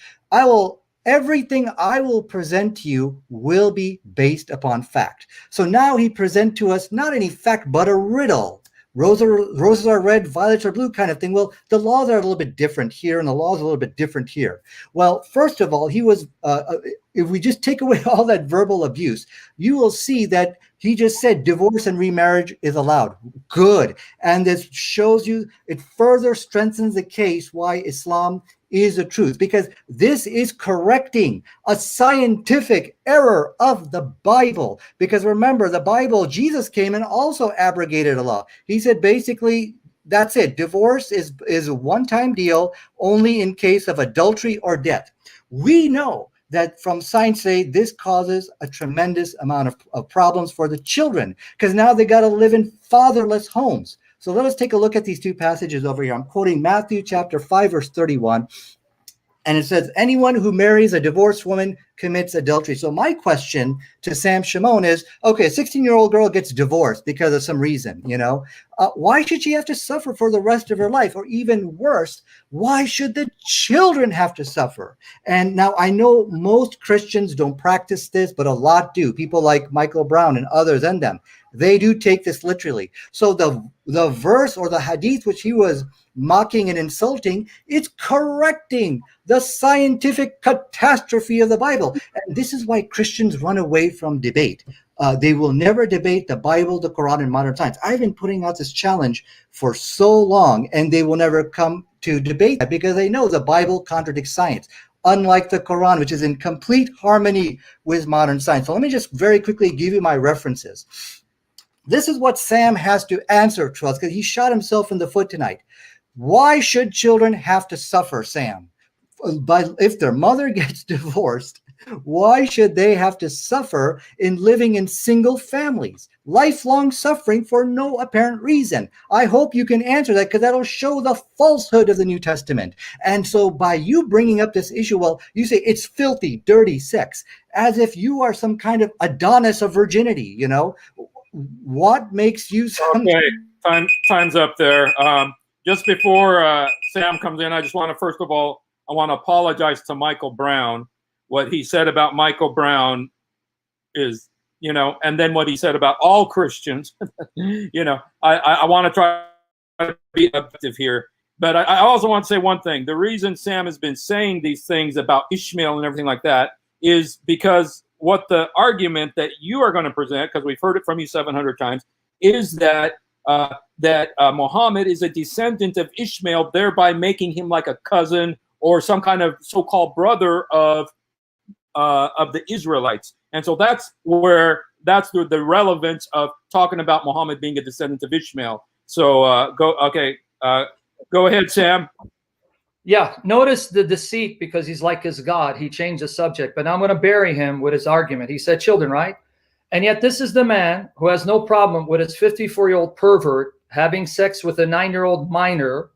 Everything I will present to you will be based upon fact. So now he present to us not any fact, but a riddle. Roses are red, violets are blue kind of thing. Well, the laws are a little bit different here, and the laws are a little bit different here. Well, first of all, he was, if we just take away all that verbal abuse, you will see that he just said divorce and remarriage is allowed. Good. And this shows you, it further strengthens the case why Islam is the truth, because this is correcting a scientific error of the Bible. Because remember, the Bible, Jesus came and also abrogated a law. He said basically, that's it. Divorce is a one-time deal only in case of adultery or death. We know that from science today, this causes a tremendous amount of problems for the children, because now they got to live in fatherless homes. So let us take a look at these two passages over here. I'm quoting Matthew chapter 5, verse 31. And it says, anyone who marries a divorced woman commits adultery. So my question to Sam Shamoun is, okay, a 16-year-old girl gets divorced because of some reason, why should she have to suffer for the rest of her life? Or even worse, why should the children have to suffer? And now I know most Christians don't practice this, but a lot do. People like Michael Brown and others and them, they do take this literally. So the verse or the hadith which he was mocking and insulting, it's correcting the scientific catastrophe of the Bible. And this is why Christians run away from debate. They will never debate the Bible, the Quran, and modern science. I've been putting out this challenge for so long, and they will never come to debate that because they know the Bible contradicts science, unlike the Quran, which is in complete harmony with modern science. So let me just very quickly give you my references. This is what Sam has to answer to us, because he shot himself in the foot tonight. Why should children have to suffer, Sam? But if their mother gets divorced, why should they have to suffer in living in single families? Lifelong suffering for no apparent reason. I hope you can answer that, because that'll show the falsehood of the New Testament. And so by you bringing up this issue, well, you say it's filthy, dirty sex, as if you are some kind of Adonis of virginity, what makes you sound... Okay, time's up there. Just before Sam comes in, I just want to, first of all, I want to apologize to Michael Brown. What he said about Michael Brown is, and then what he said about all Christians, I want to try to be objective here. But I also want to say one thing. The reason Sam has been saying these things about Ishmael and everything like that is because what the argument that you are going to present, because we've heard it from you 700 times, is that Muhammad is a descendant of Ishmael, thereby making him like a cousin or some kind of so-called brother of the Israelites. And so that's the relevance of talking about Muhammad being a descendant of Ishmael. So go ahead, Sam. Yeah, notice the deceit, because he's like his God. He changed the subject, but now I'm going to bury him with his argument. He said children, right? And yet this is the man who has no problem with his 54-year-old pervert having sex with a 9-year-old minor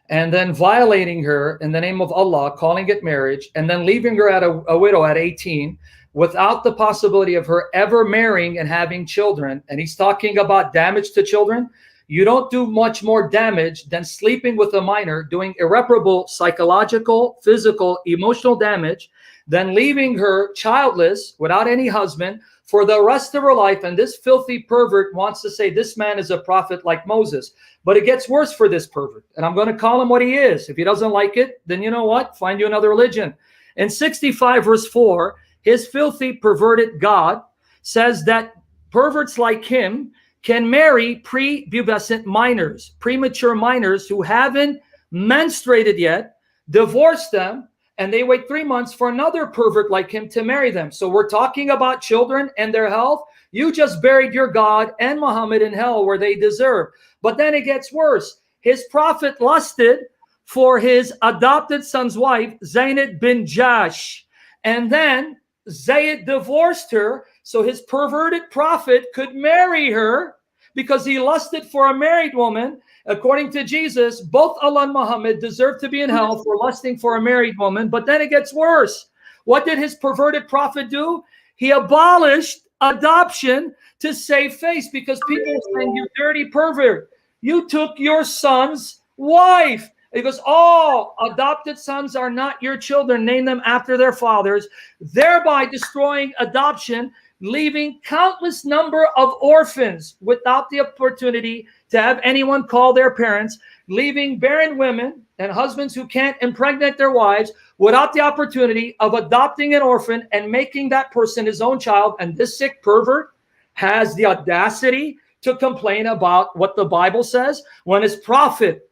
and then violating her in the name of Allah, calling it marriage, and then leaving her at a widow at 18 without the possibility of her ever marrying and having children. And he's talking about damage to children. You don't do much more damage than sleeping with a minor, doing irreparable psychological, physical, emotional damage, than leaving her childless without any husband for the rest of her life. And this filthy pervert wants to say this man is a prophet like Moses. But it gets worse for this pervert. And I'm going to call him what he is. If he doesn't like it, then you know what? Find you another religion. In 65 verse 4, his filthy perverted God says that perverts like him can marry prepubescent minors, premature minors who haven't menstruated yet, divorce them, and they wait 3 months for another pervert like him to marry them. So we're talking about children and their health. You just buried your God and Muhammad in hell where they deserve. But then it gets worse. His prophet lusted for his adopted son's wife, Zaynab bin Jash. And then Zayd divorced her so his perverted prophet could marry her because he lusted for a married woman. According to Jesus, both Allah and Muhammad deserve to be in hell for lusting for a married woman. But then it gets worse. What did his perverted prophet do? He abolished adoption to save face, because people are saying, you dirty pervert, you took your son's wife. He goes, oh, adopted sons are not your children. Name them after their fathers, thereby destroying adoption, leaving countless number of orphans without the opportunity to have anyone call their parents, leaving barren women and husbands who can't impregnate their wives without the opportunity of adopting an orphan and making that person his own child. And this sick pervert has the audacity to complain about what the Bible says when his prophet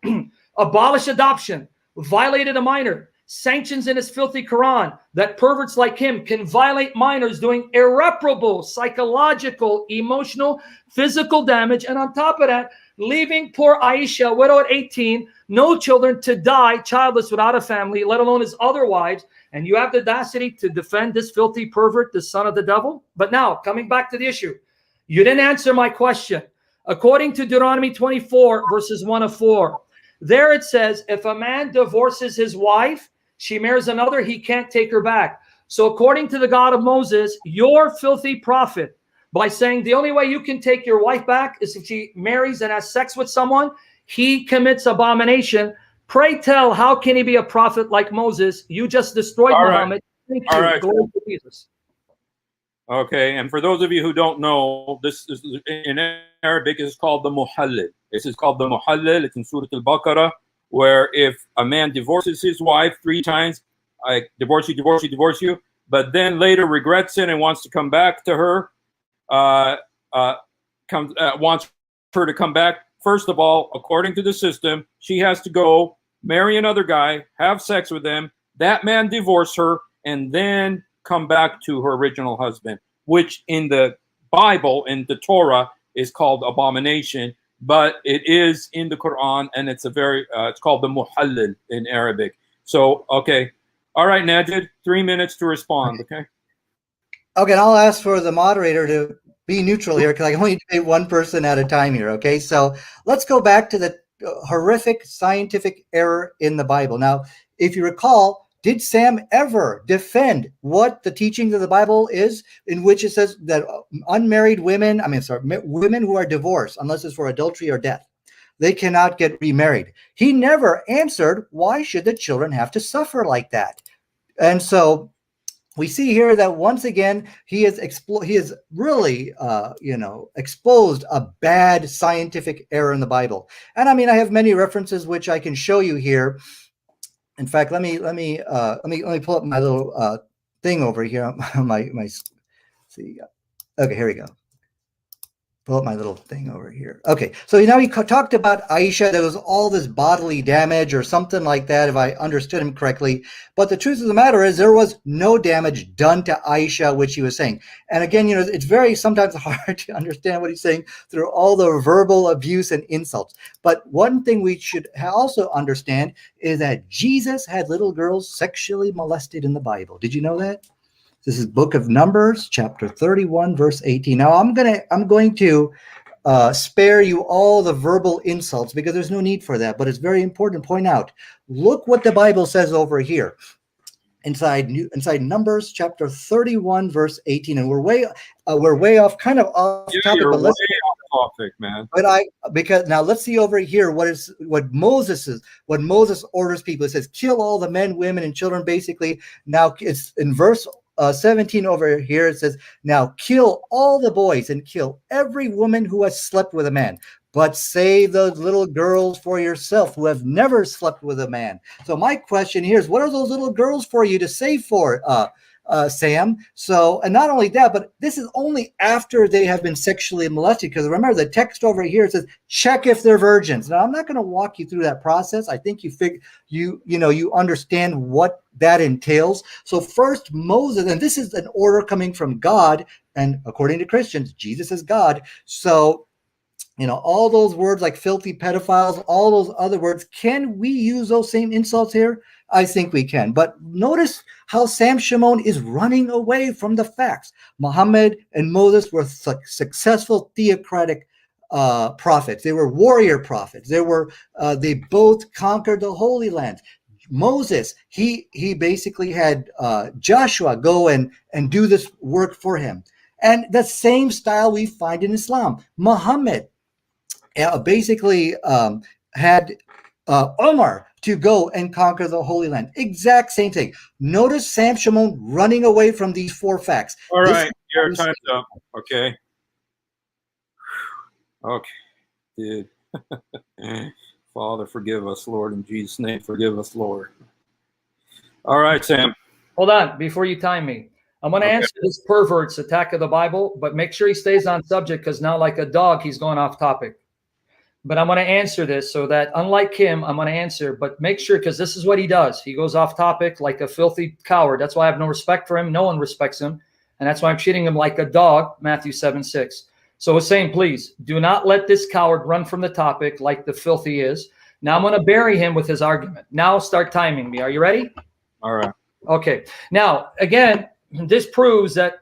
abolished adoption, violated a minor, sanctions in his filthy Quran that perverts like him can violate minors, doing irreparable psychological, emotional, physical damage. And on top of that, leaving poor Aisha, widow at 18, no children, to die childless without a family, let alone his other wives. And you have the audacity to defend this filthy pervert, the son of the devil? But now, coming back to the issue, you didn't answer my question. According to Deuteronomy 24, verses 1-4, there it says, if a man divorces his wife, she marries another, he can't take her back. So according to the God of Moses, your filthy prophet, by saying the only way you can take your wife back is if she marries and has sex with someone, he commits abomination. Pray tell, how can he be a prophet like Moses? You just destroyed Muhammad. Thank you. All right. Glory to Jesus. Okay, and for those of you who don't know, this is in Arabic is called the muhallil. This is called the muhallil. It's in Surah Al-Baqarah, where if a man divorces his wife 3 times, I divorce you, divorce you, divorce you, but then later regrets it and wants to come back to her, wants her to come back. First of all, according to the system, she has to go marry another guy, have sex with him, that man divorce her, and then come back to her original husband, which in the Bible, in the Torah, is called abomination, but it is in the Quran, and it's it's called the muhallil in Arabic. So, okay. All right, Nadir, 3 minutes to respond, okay? Okay, and I'll ask for the moderator to be neutral here, because I can only debate one person at a time here, okay? So let's go back to the horrific scientific error in the Bible. Now, if you recall, did Sam ever defend what the teachings of the Bible is, in which it says that unmarried women, women who are divorced, unless it's for adultery or death, they cannot get remarried? He never answered, why should the children have to suffer like that? And so we see here that once again, he has really, exposed a bad scientific error in the Bible. And I mean, I have many references which I can show you here. In fact, let me pull up my little thing over here. See. Okay, here we go. Pull up my little thing over here. Okay, so now he talked about Aisha. There was all this bodily damage or something like that, if I understood him correctly. But the truth of the matter is there was no damage done to Aisha, which he was saying. And again, it's very sometimes hard to understand what he's saying through all the verbal abuse and insults. But one thing we should also understand is that Jesus had little girls sexually molested in the Bible. Did you know that? This is Book of Numbers, chapter 31, verse 18. Now, I'm going to spare you all the verbal insults because there's no need for that. But it's very important to point out. Look what the Bible says over here, inside Numbers, chapter 31, verse 18. And we're way off, kind of off topic. You're but way off topic, man. Because now let's see over here what Moses orders people. It says, kill all the men, women, and children. Basically, now it's in verse 17 over here. It says, now kill all the boys and kill every woman who has slept with a man, but save those little girls for yourself who have never slept with a man. So my question here is, what are those little girls for you to save for, Sam? So, and not only that, but this is only after they have been sexually molested, because remember the text over here says, check if they're virgins. Now, I'm not going to walk you through that process. I think you understand what that entails. So first Moses, and this is an order coming from God, and according to Christians, Jesus is God. So, all those words like filthy pedophiles, all those other words, can we use those same insults here? I think we can. But notice how Sam Shamoun is running away from the facts. Muhammad and Moses were successful theocratic prophets. They were warrior prophets. They both conquered the Holy Land. Moses, he basically had Joshua go and do this work for him. And the same style we find in Islam. Muhammad basically had Omar to go and conquer the Holy Land. Exact same thing. Notice Sam Shamoun running away from these four facts. All right, your time's up. Okay. Okay, dude. Father, forgive us, Lord. In Jesus' name, forgive us, Lord. All right, Sam. Hold on, before you time me. I'm going to answer this pervert's attack of the Bible, but make sure he stays on subject, because now, like a dog, he's going off topic. But I'm going to answer this so that, unlike him, I'm going to answer. But make sure, because this is what he does. He goes off topic like a filthy coward. That's why I have no respect for him. No one respects him. And that's why I'm treating him like a dog, Matthew 7:6. So it's saying, please, do not let this coward run from the topic like the filthy is. Now I'm going to bury him with his argument. Now start timing me. Are you ready? All right. Okay. Now, again, this proves that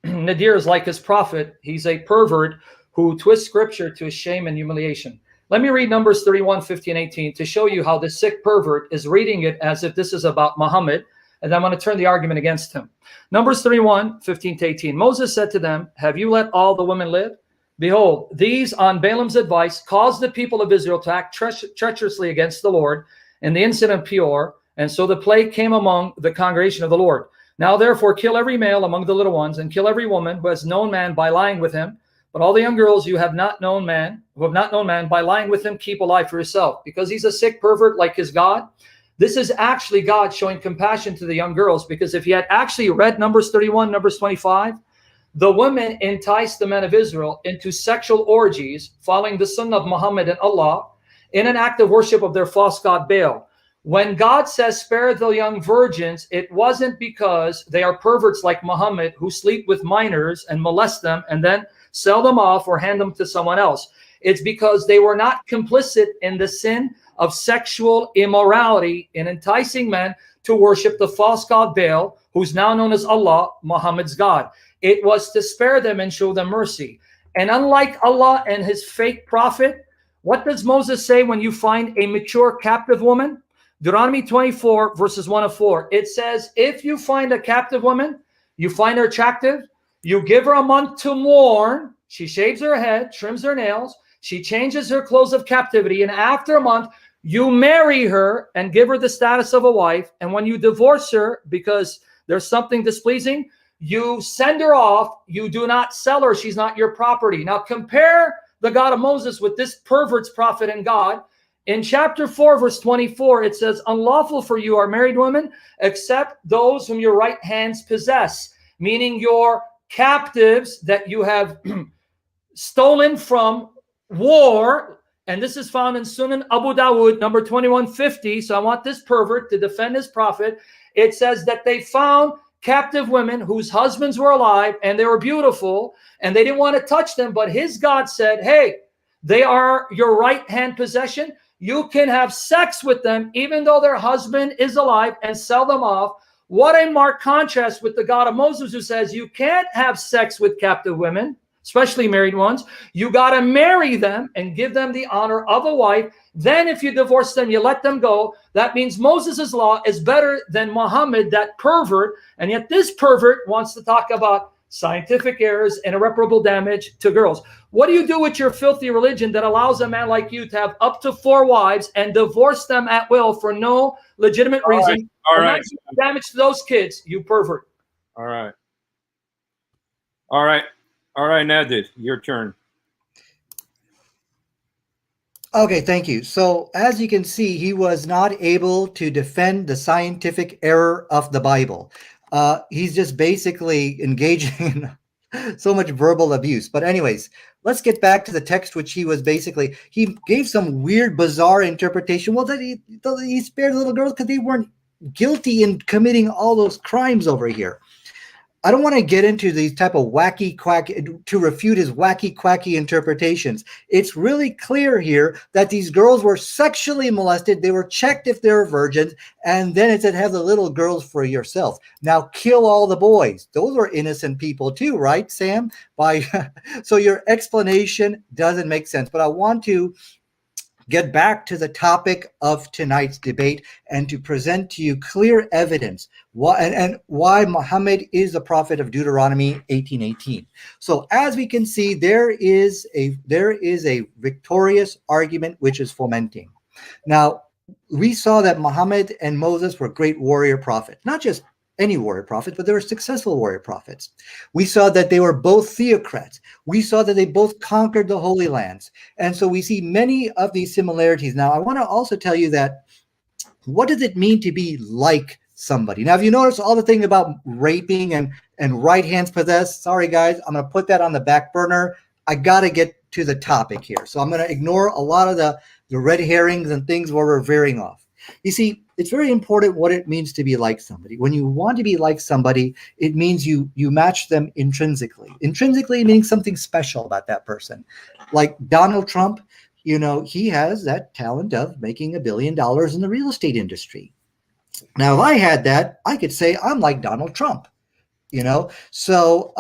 Nadir is like his prophet. He's a pervert who twists scripture to his shame and humiliation. Let me read Numbers 31, 15, 18 to show you how this sick pervert is reading it as if this is about Muhammad, and I'm going to turn the argument against him. Numbers 31, 15 to 18. Moses said to them, have you let all the women live? Behold, these on Balaam's advice caused the people of Israel to act treacherously against the Lord in the incident of Peor, and so the plague came among the congregation of the Lord. Now therefore kill every male among the little ones, and kill every woman who has known man by lying with him. But all the young girls who have not known man, by lying with him, keep alive for yourself. Because he's a sick pervert like his God. This is actually God showing compassion to the young girls, because if he had actually read Numbers 31, Numbers 25, the women enticed the men of Israel into sexual orgies, following the sunnah of Muhammad and Allah, in an act of worship of their false god Baal. When God says spare the young virgins, it wasn't because they are perverts like Muhammad who sleep with minors and molest them and then sell them off or hand them to someone else. It's because they were not complicit in the sin of sexual immorality in enticing men to worship the false god Baal, who's now known as Allah, Muhammad's God. It was to spare them and show them mercy. And unlike Allah and his fake prophet, what does Moses say when you find a mature captive woman? Deuteronomy 24, verses 1 to 4. It says, if you find a captive woman, you find her attractive, you give her a month to mourn. She shaves her head, trims her nails. She changes her clothes of captivity. And after a month, you marry her and give her the status of a wife. And when you divorce her because there's something displeasing, you send her off. You do not sell her. She's not your property. Now compare the God of Moses with this pervert's prophet and God. In chapter 4, verse 24, it says, unlawful for you are married women, except those whom your right hands possess, meaning your captives that you have stolen from war. And this is found in Sunan Abu Dawud, number 2150. So I want this pervert to defend his prophet. It says that they found captive women whose husbands were alive and they were beautiful and they didn't want to touch them. But his God said, hey, they are your right hand possession. You can have sex with them even though their husband is alive and sell them off. What a marked contrast with the God of Moses, who says you can't have sex with captive women, especially married ones. You got to marry them and give them the honor of a wife. Then if you divorce them, you let them go. That means Moses' law is better than Muhammad, that pervert. And yet this pervert wants to talk about scientific errors and irreparable damage to girls. What do you do with your filthy religion that allows a man like you to have up to 4 wives and divorce them at will for no legitimate reason? All right. Damage to those kids, you pervert. All right. All right. All right, Nadir, your turn. Okay, thank you. So as you can see, he was not able to defend the scientific error of the Bible. He's just basically engaging in so much verbal abuse. But anyways, let's get back to the text, which he gave some weird, bizarre interpretation. Well, that he spared the little girls because they weren't guilty in committing all those crimes over here. I don't want to get into these type of wacky quack to refute his wacky quacky interpretations. It's really clear here that these girls were sexually molested. They were checked if they were virgins. And then it said, have the little girls for yourself. Now kill all the boys. Those are innocent people too, right, Sam? So your explanation doesn't make sense. But I want to get back to the topic of tonight's debate and to present to you clear evidence why Muhammad is the prophet of Deuteronomy 18:18. So as we can see, there is a victorious argument which is fomenting. Now, we saw that Muhammad and Moses were great warrior prophets, not just any warrior prophets, but they were successful warrior prophets. We saw that they were both theocrats. We saw that they both conquered the Holy Lands. And so we see many of these similarities. Now, I want to also tell you that what does it mean to be like somebody? Now, if you notice all the thing about raping and right hands possessed, sorry, guys, I'm going to put that on the back burner. I got to get to the topic here. So I'm going to ignore a lot of the red herrings and things where we're veering off. You see, it's very important what it means to be like somebody. When you want to be like somebody, it means you match them intrinsically. Intrinsically meaning something special about that person. Like Donald Trump, he has that talent of making $1 billion in the real estate industry. Now, if I had that, I could say I'm like Donald Trump. So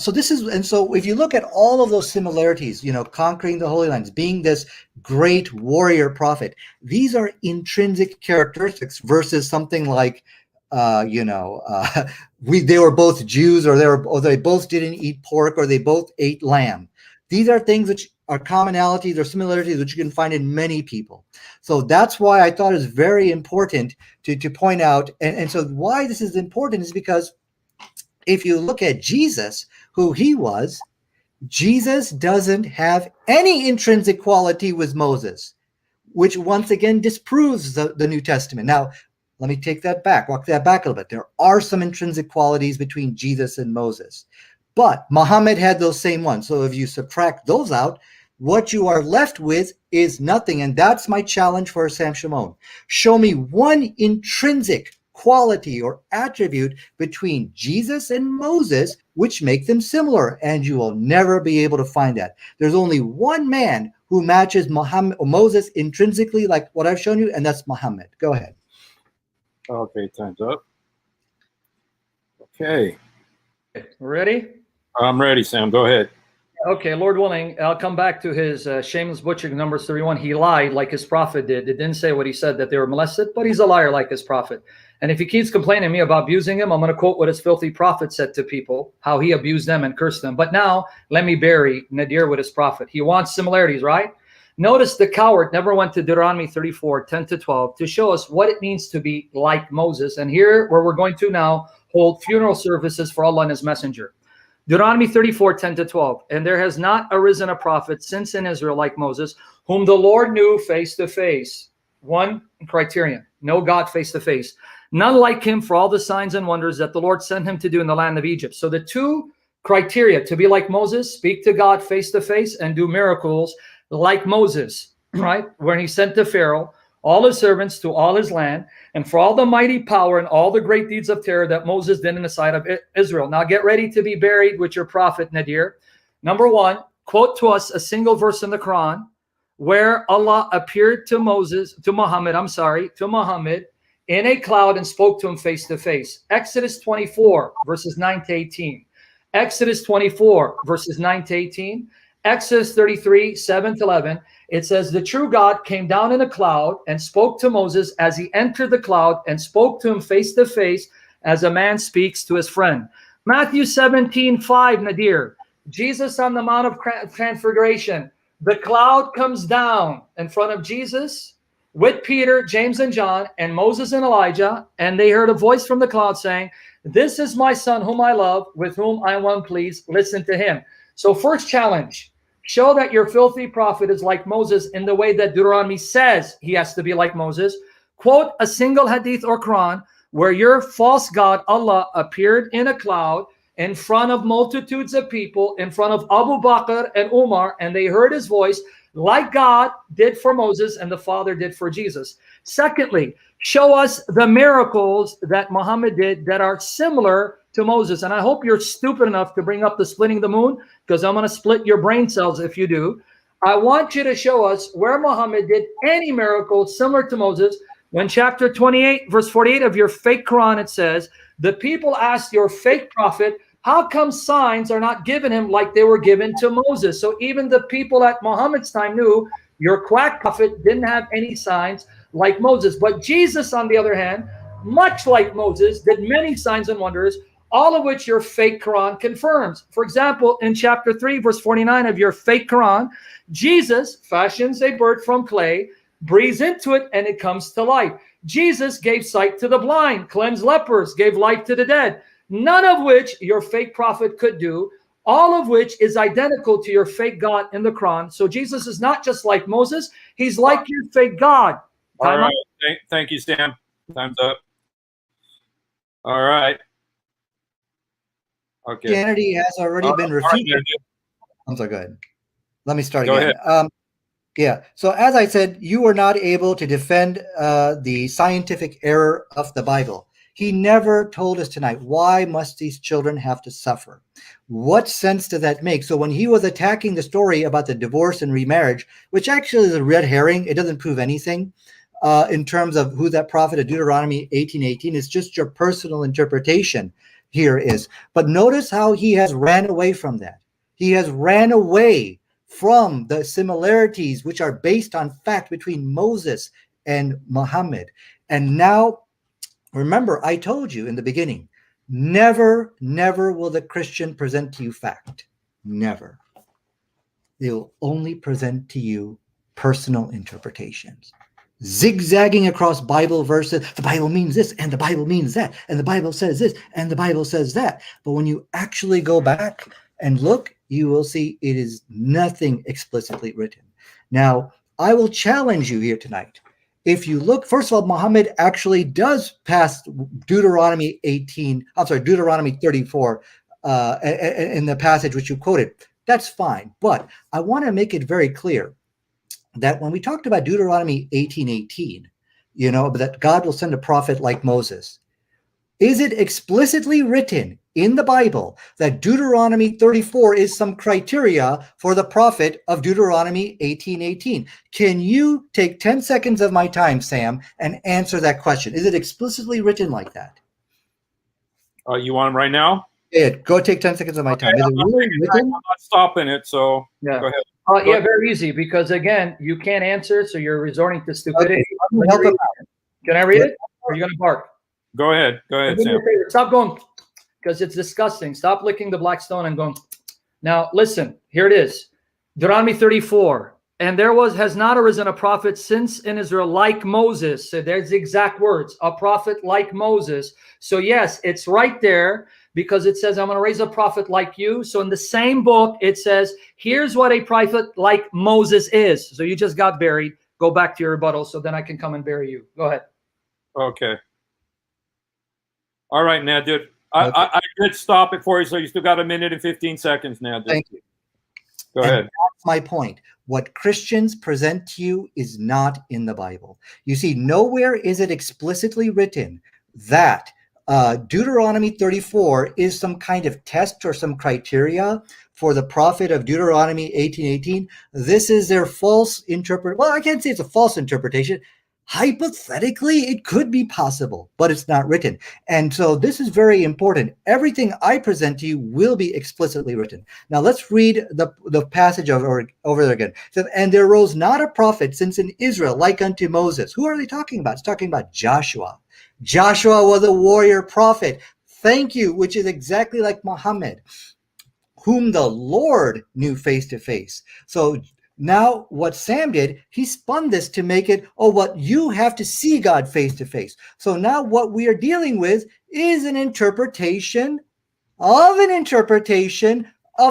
this is, and so if you look at all of those similarities, conquering the Holy Lands, being this great warrior prophet, these are intrinsic characteristics versus something like, they were both Jews, or they both didn't eat pork, or they both ate lamb. These are things which are commonalities or similarities which you can find in many people. So that's why I thought it was very important to point out. And so why this is important is because if you look at Jesus, who he was, Jesus doesn't have any intrinsic quality with Moses, which once again disproves the New Testament. Now, let me walk that back a little bit. There are some intrinsic qualities between Jesus and Moses, but Muhammad had those same ones. So if you subtract those out, what you are left with is nothing. And that's my challenge for Sam Shamoun. Show me one intrinsic quality or attribute between Jesus and Moses which make them similar, and you will never be able to find that. There's only one man who matches Moses intrinsically like what I've shown you, and that's Muhammad. Go ahead. Okay, time's up. Okay. Ready? I'm ready, Sam. Go ahead. Okay, Lord willing, I'll come back to his shameless butchering, Numbers 31. He lied like his prophet did. It didn't say what he said, that they were molested, but he's a liar like his prophet. And if he keeps complaining to me about abusing him, I'm going to quote what his filthy prophet said to people, how he abused them and cursed them. But now, let me bury Nadir with his prophet. He wants similarities, right? Notice the coward never went to Deuteronomy 34, 10 to 12, to show us what it means to be like Moses. And here, where we're going to now hold funeral services for Allah and his messenger. Deuteronomy 34, 10 to 12. And there has not arisen a prophet since in Israel like Moses, whom the Lord knew face to face. One criterion, know God face to face. None like him for all the signs and wonders that the Lord sent him to do in the land of Egypt. So the two criteria to be like Moses, speak to God face to face and do miracles like Moses, right? When he sent to Pharaoh, all his servants to all his land, and for all the mighty power and all the great deeds of terror that Moses did in the sight of Israel. Now get ready to be buried with your prophet Nadir. Number one, quote to us a single verse in the Quran where Allah appeared to Muhammad in a cloud and spoke to him face to face. Exodus 24, verses 9 to 18. Exodus 24, verses 9 to 18. Exodus 33, 7 to 11, it says, the true God came down in a cloud and spoke to Moses as he entered the cloud and spoke to him face to face as a man speaks to his friend. Matthew 17, 5, Nadir, Jesus on the Mount of Transfiguration. The cloud comes down in front of Jesus with Peter, James, and John, and Moses and Elijah, and they heard a voice from the cloud saying, this is my son whom I love, with whom I am well pleased. Listen to him. So first challenge, show that your filthy prophet is like Moses in the way that Deuteronomy says he has to be like Moses. Quote a single hadith or Quran where your false God, Allah, appeared in a cloud in front of multitudes of people, in front of Abu Bakr and Umar, and they heard his voice like God did for Moses and the Father did for Jesus. Secondly, show us the miracles that Muhammad did that are similar to Moses. And I hope you're stupid enough to bring up the splitting the moon, because I'm going to split your brain cells if you do. I want you to show us where Muhammad did any miracle similar to Moses. When chapter 28, verse 48 of your fake Quran, it says, the people asked your fake prophet, how come signs are not given him like they were given to Moses? So even the people at Muhammad's time knew your quack prophet didn't have any signs like Moses. But Jesus, on the other hand, much like Moses, did many signs and wonders, all of which your fake Quran confirms. For example, in chapter 3, verse 49 of your fake Quran, Jesus fashions a bird from clay, breathes into it, and it comes to life. Jesus gave sight to the blind, cleansed lepers, gave life to the dead, none of which your fake prophet could do, all of which is identical to your fake God in the Quran. So Jesus is not just like Moses, he's like your fake God. All right. Thank you, Stan. Time's up. All right. Okay. Christianity has already been refuted. I'm sorry, go ahead. Let me start again. Yeah. So as I said, you were not able to defend the scientific error of the Bible. He never told us tonight, why must these children have to suffer? What sense does that make? So when he was attacking the story about the divorce and remarriage, which actually is a red herring, it doesn't prove anything in terms of who that prophet of Deuteronomy 18:18 is. Just your personal interpretation here is. But notice how he has ran away from that. He has ran away from the similarities which are based on fact between Moses and Muhammad. And now, remember, I told you in the beginning, never, never will the Christian present to you fact. Never. They will only present to you personal interpretations. Zigzagging across Bible verses, the Bible means this, and the Bible means that, and the Bible says this, and the Bible says that. But when you actually go back and look, you will see it is nothing explicitly written. Now, I will challenge you here tonight. If you look, first of all, Muhammad actually does pass Deuteronomy 34 in the passage which you quoted. That's fine. But I want to make it very clear that when we talked about Deuteronomy 18:18, that God will send a prophet like Moses, is it explicitly written in the Bible that Deuteronomy 34 is some criteria for the prophet of Deuteronomy 18:18? Can you take 10 seconds of my time, Sam, and answer that question? Is it explicitly written like that? You want him right now? Yeah, go take 10 seconds of my time. Is it really written? I'm not stopping it, so Yeah. go ahead. Yeah, very easy, because again, you can't answer, so you're resorting to stupidity. Okay, I'm gonna help him out. Can I read it? Or are you going to bark? Go ahead. Go ahead, Sam. Stop going, because it's disgusting. Stop licking the black stone and going. Now, listen, here it is. Deuteronomy 34. And there has not arisen a prophet since in Israel like Moses. So there's the exact words, a prophet like Moses. So yes, it's right there, because it says, I'm going to raise a prophet like you. So in the same book, it says, here's what a prophet like Moses is. So you just got buried. Go back to your rebuttal, so then I can come and bury you. Go ahead. Okay. All right, Nadir. I did stop it for you, so you still got 1 minute and 15 seconds, Nadir. Thank you. Go ahead. That's my point. What Christians present to you is not in the Bible. You see, nowhere is it explicitly written that Deuteronomy 34 is some kind of test or some criteria for the prophet of Deuteronomy 18:18. This is their false interpret. Well, I can't say it's a false interpretation. Hypothetically, it could be possible, but it's not written. And so this is very important. Everything I present to you will be explicitly written. Now let's read the passage over there again. It says, and there arose not a prophet since in Israel like unto Moses. Who are they talking about? It's talking about Joshua. Joshua was a warrior prophet. Thank you, which is exactly like Muhammad, whom the Lord knew face to face. So now what Sam did, he spun this to make it, oh, what you have to see God face to face. So now what we are dealing with is an interpretation of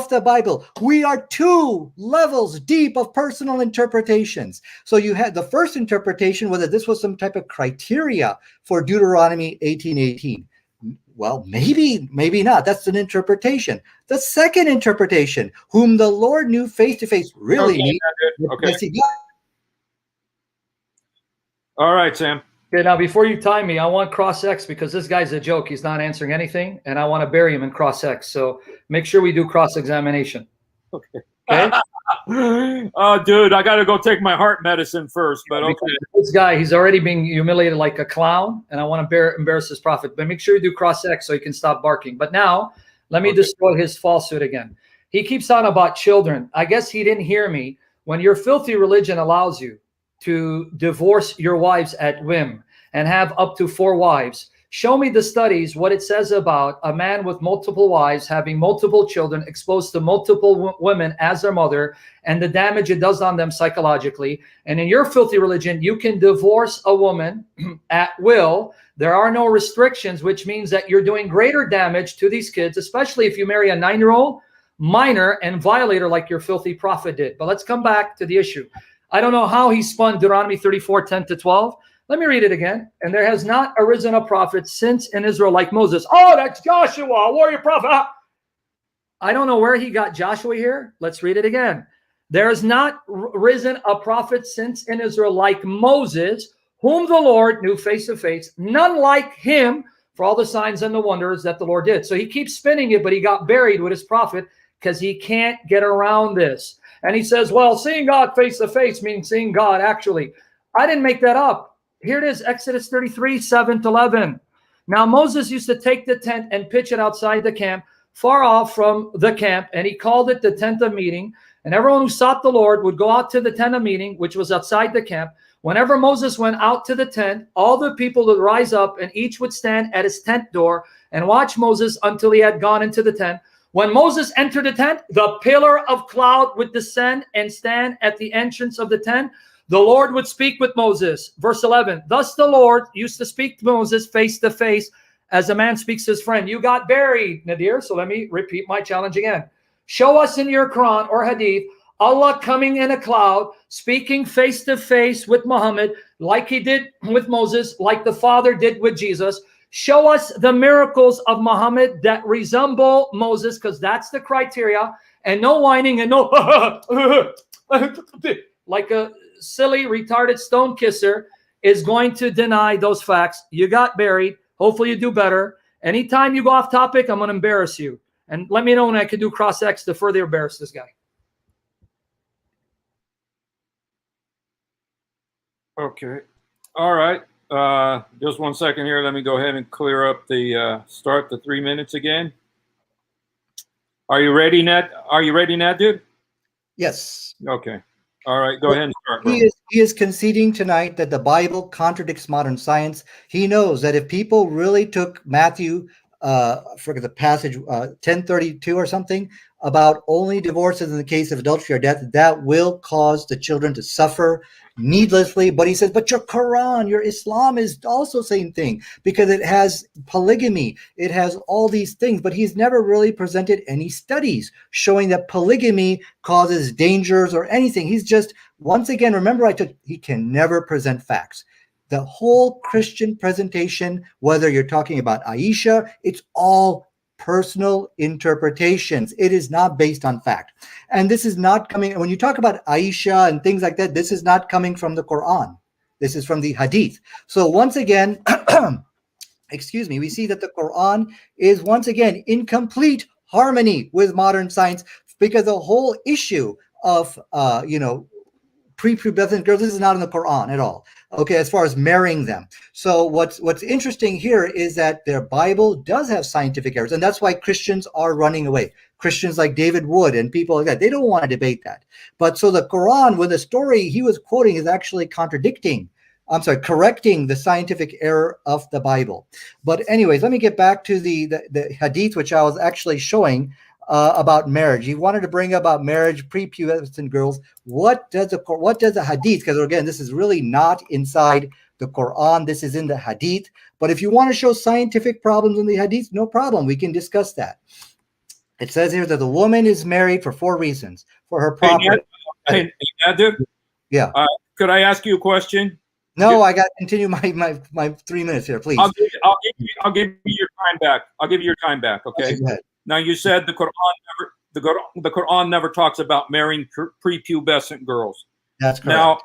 the Bible. We are 2 levels deep of personal interpretations. So you had the first interpretation, whether this was some type of criteria for Deuteronomy 18:18. Well, maybe not. That's an interpretation. The second interpretation, whom the Lord knew face to face, really means. Okay. All right, Sam. Okay, now before you time me, I want cross-X, because this guy's a joke. He's not answering anything, and I want to bury him in cross-X. So make sure we do cross-examination. Okay. Okay? Oh, dude, I got to go take my heart medicine first, but okay. This guy, he's already being humiliated like a clown, and I want to embarrass his prophet. But make sure you do cross-X so he can stop barking. But now, let me destroy his falsehood again. He keeps on about children. I guess he didn't hear me. When your filthy religion allows you to divorce your wives at whim and have up to 4 wives, show me the studies, what it says about a man with multiple wives having multiple children exposed to multiple women as their mother, and the damage it does on them psychologically. And in your filthy religion, you can divorce a woman at will. There are no restrictions, which means that you're doing greater damage to these kids, especially if you marry a 9-year-old minor and violator like your filthy prophet did. But let's come back to the issue. I don't know how he spun Deuteronomy 34:10-12. Let me read it again. And there has not arisen a prophet since in Israel like Moses. Oh, that's Joshua, a warrior prophet. I don't know where he got Joshua here. Let's read it again. There has not risen a prophet since in Israel like Moses, whom the Lord knew face to face, none like him for all the signs and the wonders that the Lord did. So he keeps spinning it, but he got buried with his prophet because he can't get around this. And he says, well, seeing God face to face means seeing God actually. I didn't make that up. Here it is, Exodus 33:7-11. Now Moses used to take the tent and pitch it outside the camp, far off from the camp, and he called it the tent of meeting. And everyone who sought the Lord would go out to the tent of meeting, which was outside the camp. Whenever Moses went out to the tent, all the people would rise up, and each would stand at his tent door and watch Moses until he had gone into the tent. When Moses entered the tent, the pillar of cloud would descend and stand at the entrance of the tent. The Lord would speak with Moses. Verse 11, thus the Lord used to speak to Moses face to face as a man speaks to his friend. You got buried, Nadir, so let me repeat my challenge again. Show us in your Quran or Hadith, Allah coming in a cloud, speaking face to face with Muhammad, like he did with Moses, like the Father did with Jesus. Show us the miracles of Muhammad that resemble Moses, because that's the criteria, and no whining and no like a silly, retarded stone kisser is going to deny those facts. You got buried. Hopefully you do better. Anytime you go off topic, I'm going to embarrass you. And let me know when I can do cross-X to further embarrass this guy. Okay. All right. Just 1 second here. Let me go ahead and clear up the start the 3 minutes again. Are you ready, Ned? Are you ready, Nadir? Yes. Okay. All right. Go ahead and start, bro. He is conceding tonight that the Bible contradicts modern science. He knows that if people really took Matthew, I forget the passage, 10:32 or something, about only divorces in the case of adultery or death, that will cause the children to suffer needlessly. But he says, but your Quran, your Islam is also same thing because it has polygamy, it has all these things. But he's never really presented any studies showing that polygamy causes dangers or anything. He's just, once again, remember he can never present facts. The whole Christian presentation, whether you're talking about Aisha, it's all personal interpretations. It is not based on fact. And this is not coming, when you talk about Aisha and things like that, this is not coming from the Quran. This is from the Hadith. So once again, excuse me, we see that the Quran is once again in complete harmony with modern science, because the whole issue of, prepubescent girls, this is not in the Quran at all. Okay, as far as marrying them. So what's interesting here is that their Bible does have scientific errors, and that's why Christians are running away. Christians like David Wood and people like that, they don't want to debate that. But so the Quran, when the story he was quoting is actually correcting the scientific error of the Bible. But anyways, let me get back to the Hadith, which I was actually showing about marriage. He wanted to bring about marriage, prepubescent girls. What does the Hadith? Because again, this is really not inside the Quran. This is in the Hadith. But if you want to show scientific problems in the Hadith, no problem. We can discuss that. It says here that the woman is married for 4 reasons: for her property. Hey, Nadir? Yeah. Could I ask you a question? No, I got to continue my 3 minutes here, please. I'll give you your time back. I'll give you your time back. Okay. Go ahead. Now you said the Quran never talks about marrying prepubescent girls. That's correct. Now,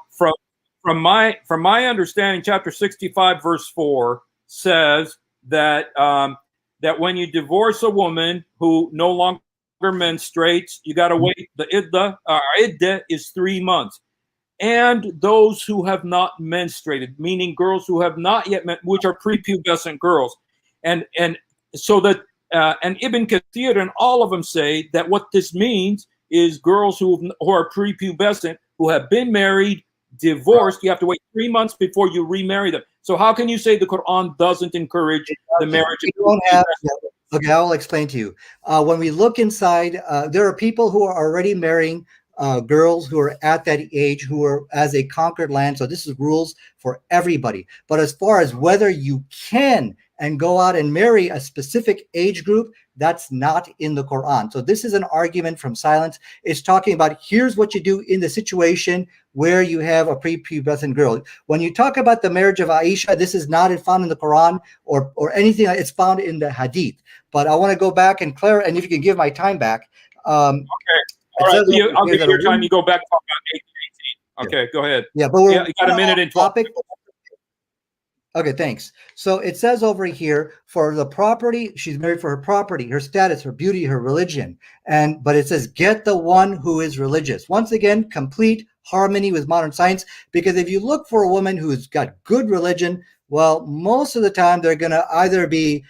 from my understanding, chapter 65, verse 4 says that that when you divorce a woman who no longer menstruates, you got to wait. The iddah is 3 months. And those who have not menstruated, meaning girls who have not yet which are prepubescent girls, and so that. And Ibn Kathir and all of them say that what this means is girls who are prepubescent, who have been married, divorced, you have to wait 3 months before you remarry them. So how can you say the Quran doesn't encourage the marriage of Okay, I will explain to you. When we look inside, there are people who are already marrying girls who are at that age, who are as a conquered land. So this is rules for everybody. But as far as whether you can and go out and marry a specific age group, that's not in the Quran. So this is an argument from silence. It's talking about here's what you do in the situation where you have a prepubescent girl. When you talk about the marriage of Aisha, this is not found in the Quran or anything. It's found in the Hadith. But I want to go back and clarify, and if you can give my time back. Okay. All right. I'll give you your time. You go back to talk about 18. Okay, go ahead. Yeah, but we're you got a minute and 12. Okay, thanks. So it says over here, for the property, she's married for her property, her status, her beauty, her religion. But it says, get the one who is religious. Once again, complete harmony with modern science. Because if you look for a woman who's got good religion, well, most of the time they're going to either be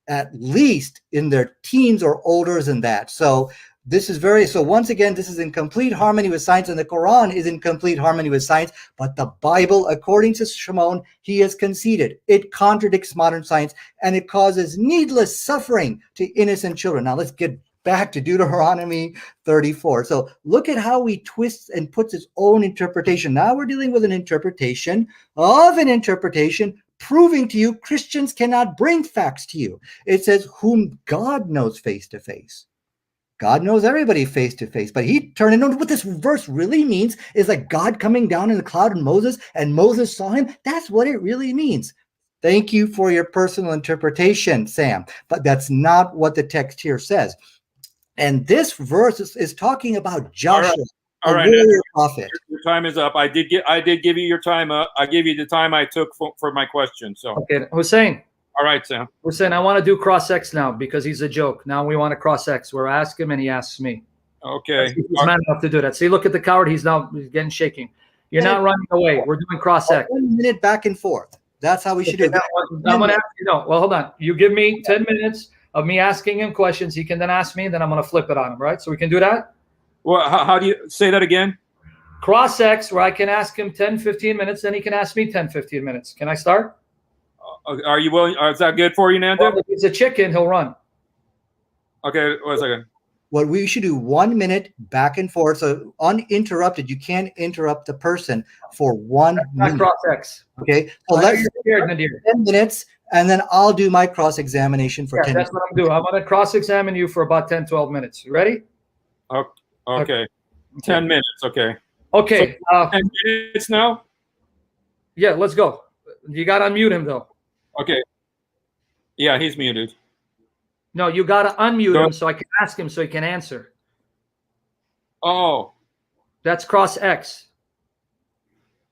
at least in their teens or older than that. So once again, this is in complete harmony with science, and the Quran is in complete harmony with science. But the Bible, according to Shamoun, he has conceded it contradicts modern science, and it causes needless suffering to innocent children. Now let's get back to Deuteronomy 34. So look at how he twists and puts his own interpretation. Now we're dealing with an interpretation of an interpretation, proving to you Christians cannot bring facts to you. It says, whom God knows face to face. God knows everybody face to face, but he turned it on. What this verse really means is like God coming down in the cloud and Moses saw him. That's what it really means. Thank you for your personal interpretation, Sam, but that's not what the text here says. And this verse is talking about Joshua, a warrior prophet. Your time is up. I did give you your time up. I gave you the time I took for my question. So okay, Hussein. All right, Sam. Hussein, I want to do cross-X now because he's a joke. Now we want to cross-X. We're asking him and he asks me. Okay. He's man enough to do that. See, look at the coward. He's getting shaking. You're not running away. We're doing cross-X. 1 minute back and forth. That's how we should do it. I'm going to ask you. No, well, hold on. You give me 10 minutes. of me asking him questions. He can then ask me, and then I'm going to flip it on him, right? So we can do that? Well, how do you say that again? Cross X, where I can ask him 10, 15 minutes, then he can ask me 10, 15 minutes. Can I start? Are you willing? Is that good for you, Nadir? Well, if he's a chicken, he'll run. Okay, wait a second. What we should do, 1 minute back and forth, so uninterrupted. You can't interrupt the person for 1 Not minute. Cross X. Okay, so I know let's you're scared, Nadir. 10 minutes, and then I'll do my cross-examination for Yeah, 10 that's minutes. what I'm doing. I'm going to cross-examine you for about 10, 12 minutes. You ready? Okay. 10 minutes. Okay. Okay. 10 minutes now? Yeah, let's go. You got to unmute him, though. Okay. Yeah, he's muted. No, you got to unmute Go. him so I can ask him so he can answer. Oh, That's Cross X.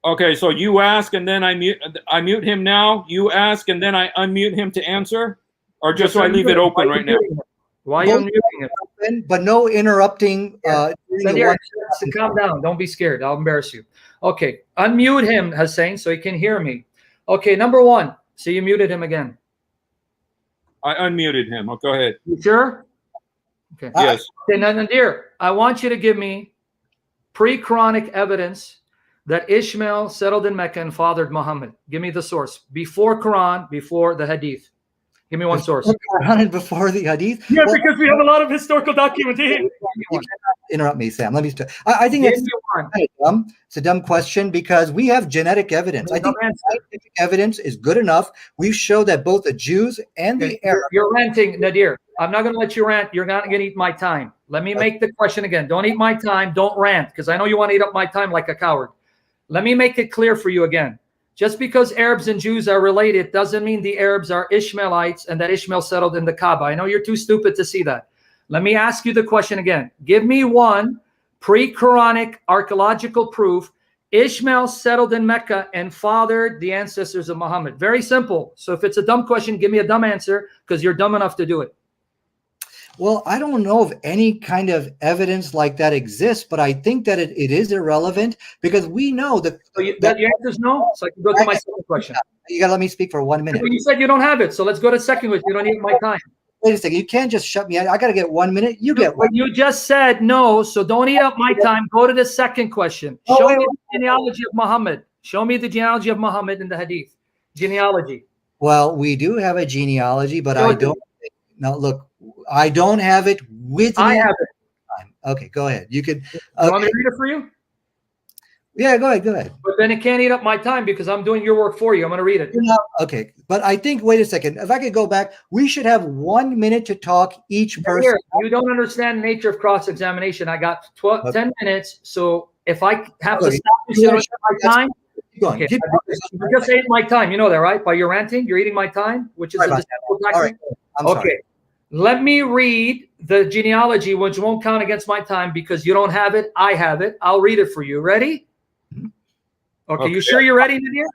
okay. So you ask and then I mute him now. You ask and then I unmute him to answer? Or just so I leave it open right now? Why are you Both unmuting him? open, but no interrupting. During the Nadir, one- calm down. Don't be scared. I'll embarrass you. Okay. Unmute him, Hussein, so he can hear me. Okay, number one. So you muted him again. I unmuted him. Oh, go ahead. You sure? Okay. Yes. Okay, now, Nadir, I want you to give me pre-Quranic evidence that Ishmael settled in Mecca and fathered Muhammad. Give me the source. Before Quran, before the Hadith. Give me one source. Before the hadith. Yeah, Well, because we have a lot of historical documentation. you cannot interrupt me, Sam. Let me. I think Give it's me one. kind of dumb. It's a dumb question because we have genetic evidence. I think scientific evidence is good enough. We've showed that both the Jews and the Arabs. You're ranting, Nadir. I'm not going to let you rant. You're not going to eat my time. Let me make the question again. Don't eat my time. Don't rant, because I know you want to eat up my time like a coward. Let me make it clear for you again. Just because Arabs and Jews are related doesn't mean the Arabs are Ishmaelites and that Ishmael settled in the Kaaba. I know you're too stupid to see that. Let me ask you the question again. Give me one pre-Quranic archaeological proof Ishmael settled in Mecca and fathered the ancestors of Muhammad. Very simple. So if it's a dumb question, give me a dumb answer because you're dumb enough to do it. Well, I don't know if any kind of evidence like that exists, but I think that it is irrelevant because we know that. So that your answer is no? So I can go to my second question. You got to let me speak for 1 minute. You said you don't have it, so let's go to second question. You don't need my time. Wait a second. You can't just shut me out. I got to get 1 minute. You get one. But you just said no, so don't eat up my time. Go to the second question. Oh, Show wait, me the genealogy of Muhammad. Show me the genealogy of Muhammad in the Hadith. Genealogy. Well, we do have a genealogy, but Show I it to don't. Now, look, I don't have it with me. I have it. Okay, go ahead. You could. You want me Okay. to read it for you? Yeah, go ahead. Go ahead. But then it can't eat up my time because I'm doing your work for you. I'm going to read it. Okay, but I think. Wait a second. If I could go back, we should have 1 minute to talk each person. Here, you don't understand the nature of cross-examination. I got 10 minutes, so if I have to Okay. stop you so you don't eat my time, Keep going. okay. Keep You just ate my time. You know that, right? By your ranting, you're eating my time, which is Sorry a about disrespectful All right. tactic. I'm Okay. sorry. Let me read the genealogy, which won't count against my time because you don't have it. I have it. I'll read it for you. Ready? Okay. You sure you're ready, Nadir?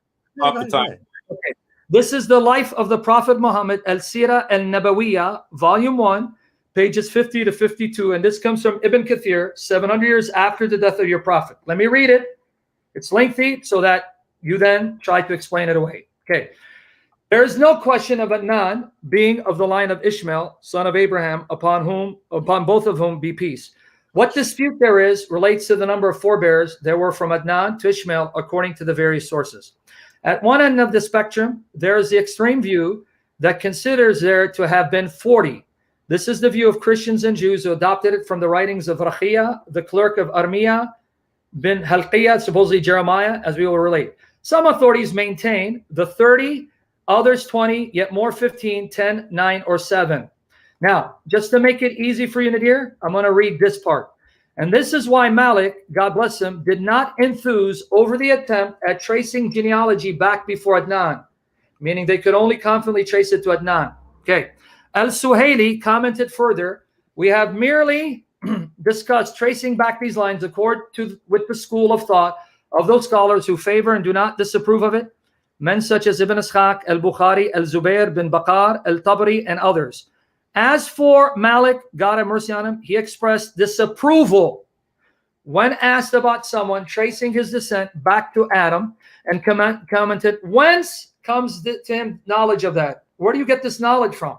Off the time. Okay. This is the life of the Prophet Muhammad, Al-Sirah Al-Nabawiyah, Volume 1, pages 50 to 52. And this comes from Ibn Kathir, 700 years after the death of your Prophet. Let me read it. It's lengthy so that you then try to explain it away. Okay. There is no question of Adnan being of the line of Ishmael, son of Abraham, upon both of whom be peace. What dispute there is relates to the number of forebears there were from Adnan to Ishmael, according to the various sources. At one end of the spectrum, there is the extreme view that considers there to have been 40. This is the view of Christians and Jews who adopted it from the writings of Rakhia, the clerk of Armiya bin Halqiyah, supposedly Jeremiah, as we will relate. Some authorities maintain the 30, others 20, yet more 15, 10, 9, or 7. Now, just to make it easy for you, Nadir, I'm going to read this part. And this is why Malik, God bless him, did not enthuse over the attempt at tracing genealogy back before Adnan, meaning they could only confidently trace it to Adnan. Okay. Al-Suhaili commented further, we have merely discussed tracing back these lines with the school of thought of those scholars who favor and do not disapprove of it, men such as Ibn Ishaq, Al-Bukhari, Al-Zubair bin Baqar, Al-Tabari, and others. As for Malik, God have mercy on him, he expressed disapproval when asked about someone tracing his descent back to Adam and commented, whence comes to him knowledge of that? Where do you get this knowledge from?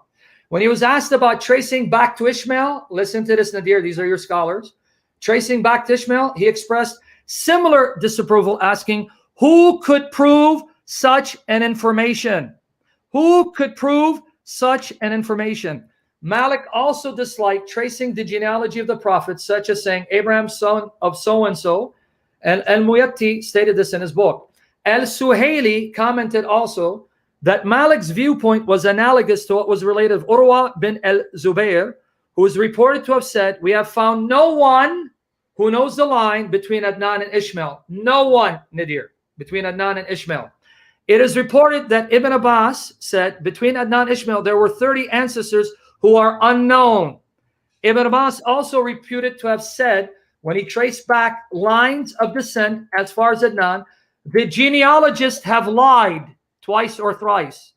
When he was asked about tracing back to Ishmael, listen to this, Nadir, these are your scholars. Tracing back to Ishmael, he expressed similar disapproval, asking, who could prove such an information? Who could prove such an information? Malik also disliked tracing the genealogy of the prophets, such as saying Abraham, son of so-and-so, and Al-Muyatti stated this in his book. Al-Suhaili commented also that Malik's viewpoint was analogous to what was related of Urwa bin al-Zubayr, who is reported to have said, we have found no one who knows the line between Adnan and Ishmael. No one, Nadir, between Adnan and Ishmael. It is reported that Ibn Abbas said, between Adnan and Ishmael, there were 30 ancestors who are unknown. Ibn Abbas also reputed to have said, when he traced back lines of descent as far as Adnan, the genealogists have lied twice or thrice.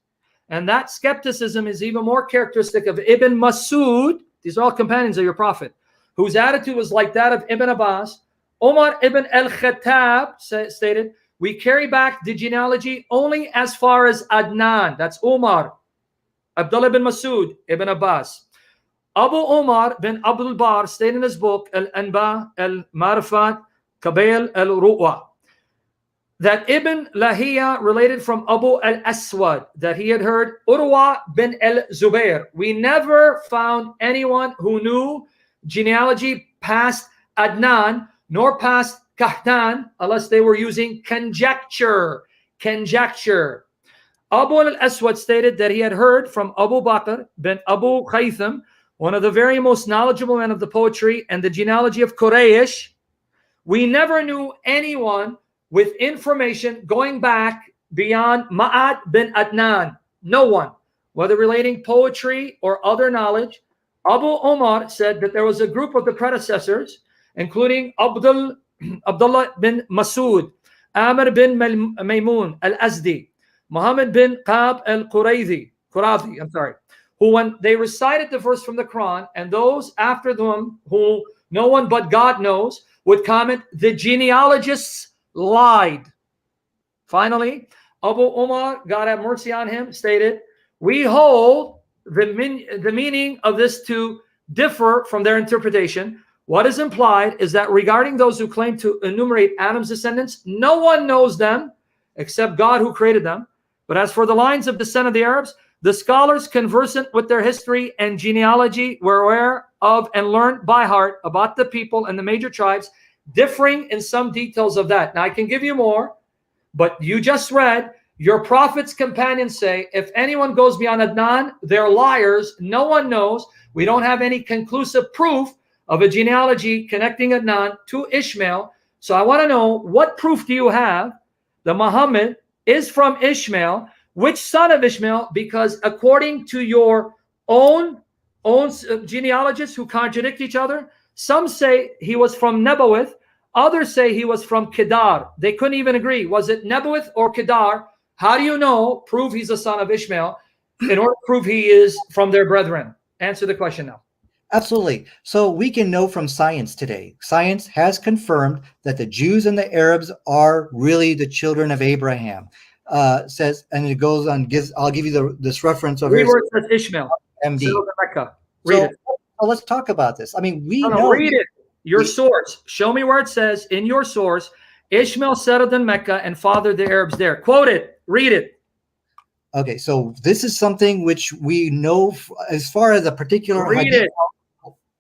And that skepticism is even more characteristic of Ibn Masud. These are all companions of your prophet, whose attitude was like that of Ibn Abbas. Umar ibn al-Khattab stated, we carry back the genealogy only as far as Adnan. That's Umar. Abdullah bin Masud, Ibn Abbas. Abu Umar bin Abdul Bar stated in his book, Al-Anba, Al-Marifat, Qabail al-Ru'wa, that Ibn Lahiya related from Abu al-Aswad that he had heard Urwa bin al-Zubayr. We never found anyone who knew genealogy past Adnan nor past Kahtan unless they were using conjecture. Conjecture. Abu al-Aswad stated that he had heard from Abu Bakr bin Abu Khaytham, one of the very most knowledgeable men of the poetry and the genealogy of Quraysh. We never knew anyone with information going back beyond Ma'ad bin Adnan. No one, whether relating poetry or other knowledge. Abu Umar said that there was a group of the predecessors, including Abdullah bin Masud, Amr bin Maymun al-Azdi, Muhammad bin Qab al-Qurazi, who when they recited the verse from the Quran, and those after them who no one but God knows, would comment, the genealogists lied. Finally, Abu Umar, God have mercy on him, stated, we hold the meaning of this to differ from their interpretation. What is implied is that regarding those who claim to enumerate Adam's descendants, no one knows them except God who created them. But as for the lines of descent of the Arabs, the scholars conversant with their history and genealogy were aware of and learned by heart about the people and the major tribes, differing in some details of that. Now, I can give you more, but you just read, your prophet's companions say, if anyone goes beyond Adnan, they're liars. No one knows. We don't have any conclusive proof of a genealogy connecting Adnan to Ishmael. So I want to know, what proof do you have that Muhammad is from Ishmael? Which son of Ishmael? Because according to your own genealogists who contradict each other, some say he was from Nebawath, others say he was from Kedar. They couldn't even agree. Was it Nebawath or Kedar? How do you know? Prove he's a son of Ishmael in order to prove he is from their brethren. Answer the question now. Absolutely. So we can know from science today. Science has confirmed that the Jews and the Arabs are really the children of Abraham. Says, and it goes on. I'll give you this reference over Read here. where it says Ishmael. MD. Read it. So let's talk about this. I mean, we No, know. read it. Your source. Show me where it says in your source, Ishmael settled in Mecca and fathered the Arabs there. Quote it. Read it. Okay, so this is something which we know as far as a particular Read hadith. it.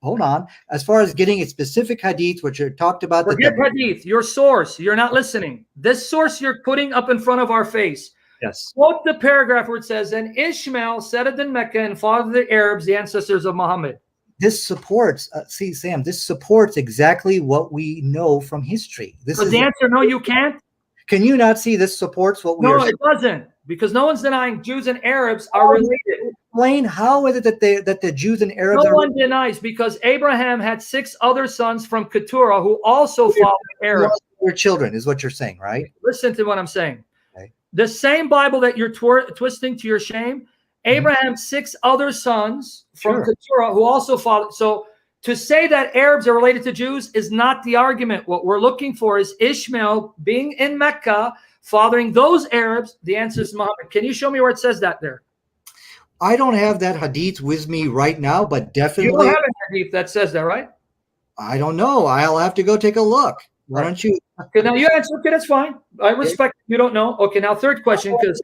Hold on. As far as getting a specific hadith, which are talked about. Forget hadith. Your source. You're not listening. This source you're putting up in front of our face. Yes. Quote the paragraph where it says, and Ishmael settled in Mecca and fathered the Arabs, the ancestors of Muhammad. This supports, see, Sam, this supports exactly what we know from history. This is the answer, no, you can't. Can you not see this supports what we are? No, it doesn't, because no one's denying Jews and Arabs are related. Explain how is it that the Jews and Arabs No are one denies, because Abraham had 6 other sons from Keturah who also followed Arabs. Their children is what you're saying, right? Listen to what I'm saying. Okay. The same Bible that you're twisting to your shame, Abraham's 6 other sons from Keturah who also followed. So to say that Arabs are related to Jews is not the argument. What we're looking for is Ishmael being in Mecca, fathering those Arabs. The answer is Muhammad. Can you show me where it says that there? I don't have that hadith with me right now, but You definitely, don't have a hadith that says that, right? I don't know. I'll have to go take a look. Why Right. don't you? Okay, now you answer. Okay, that's fine. I respect you don't know. Okay, now third question, because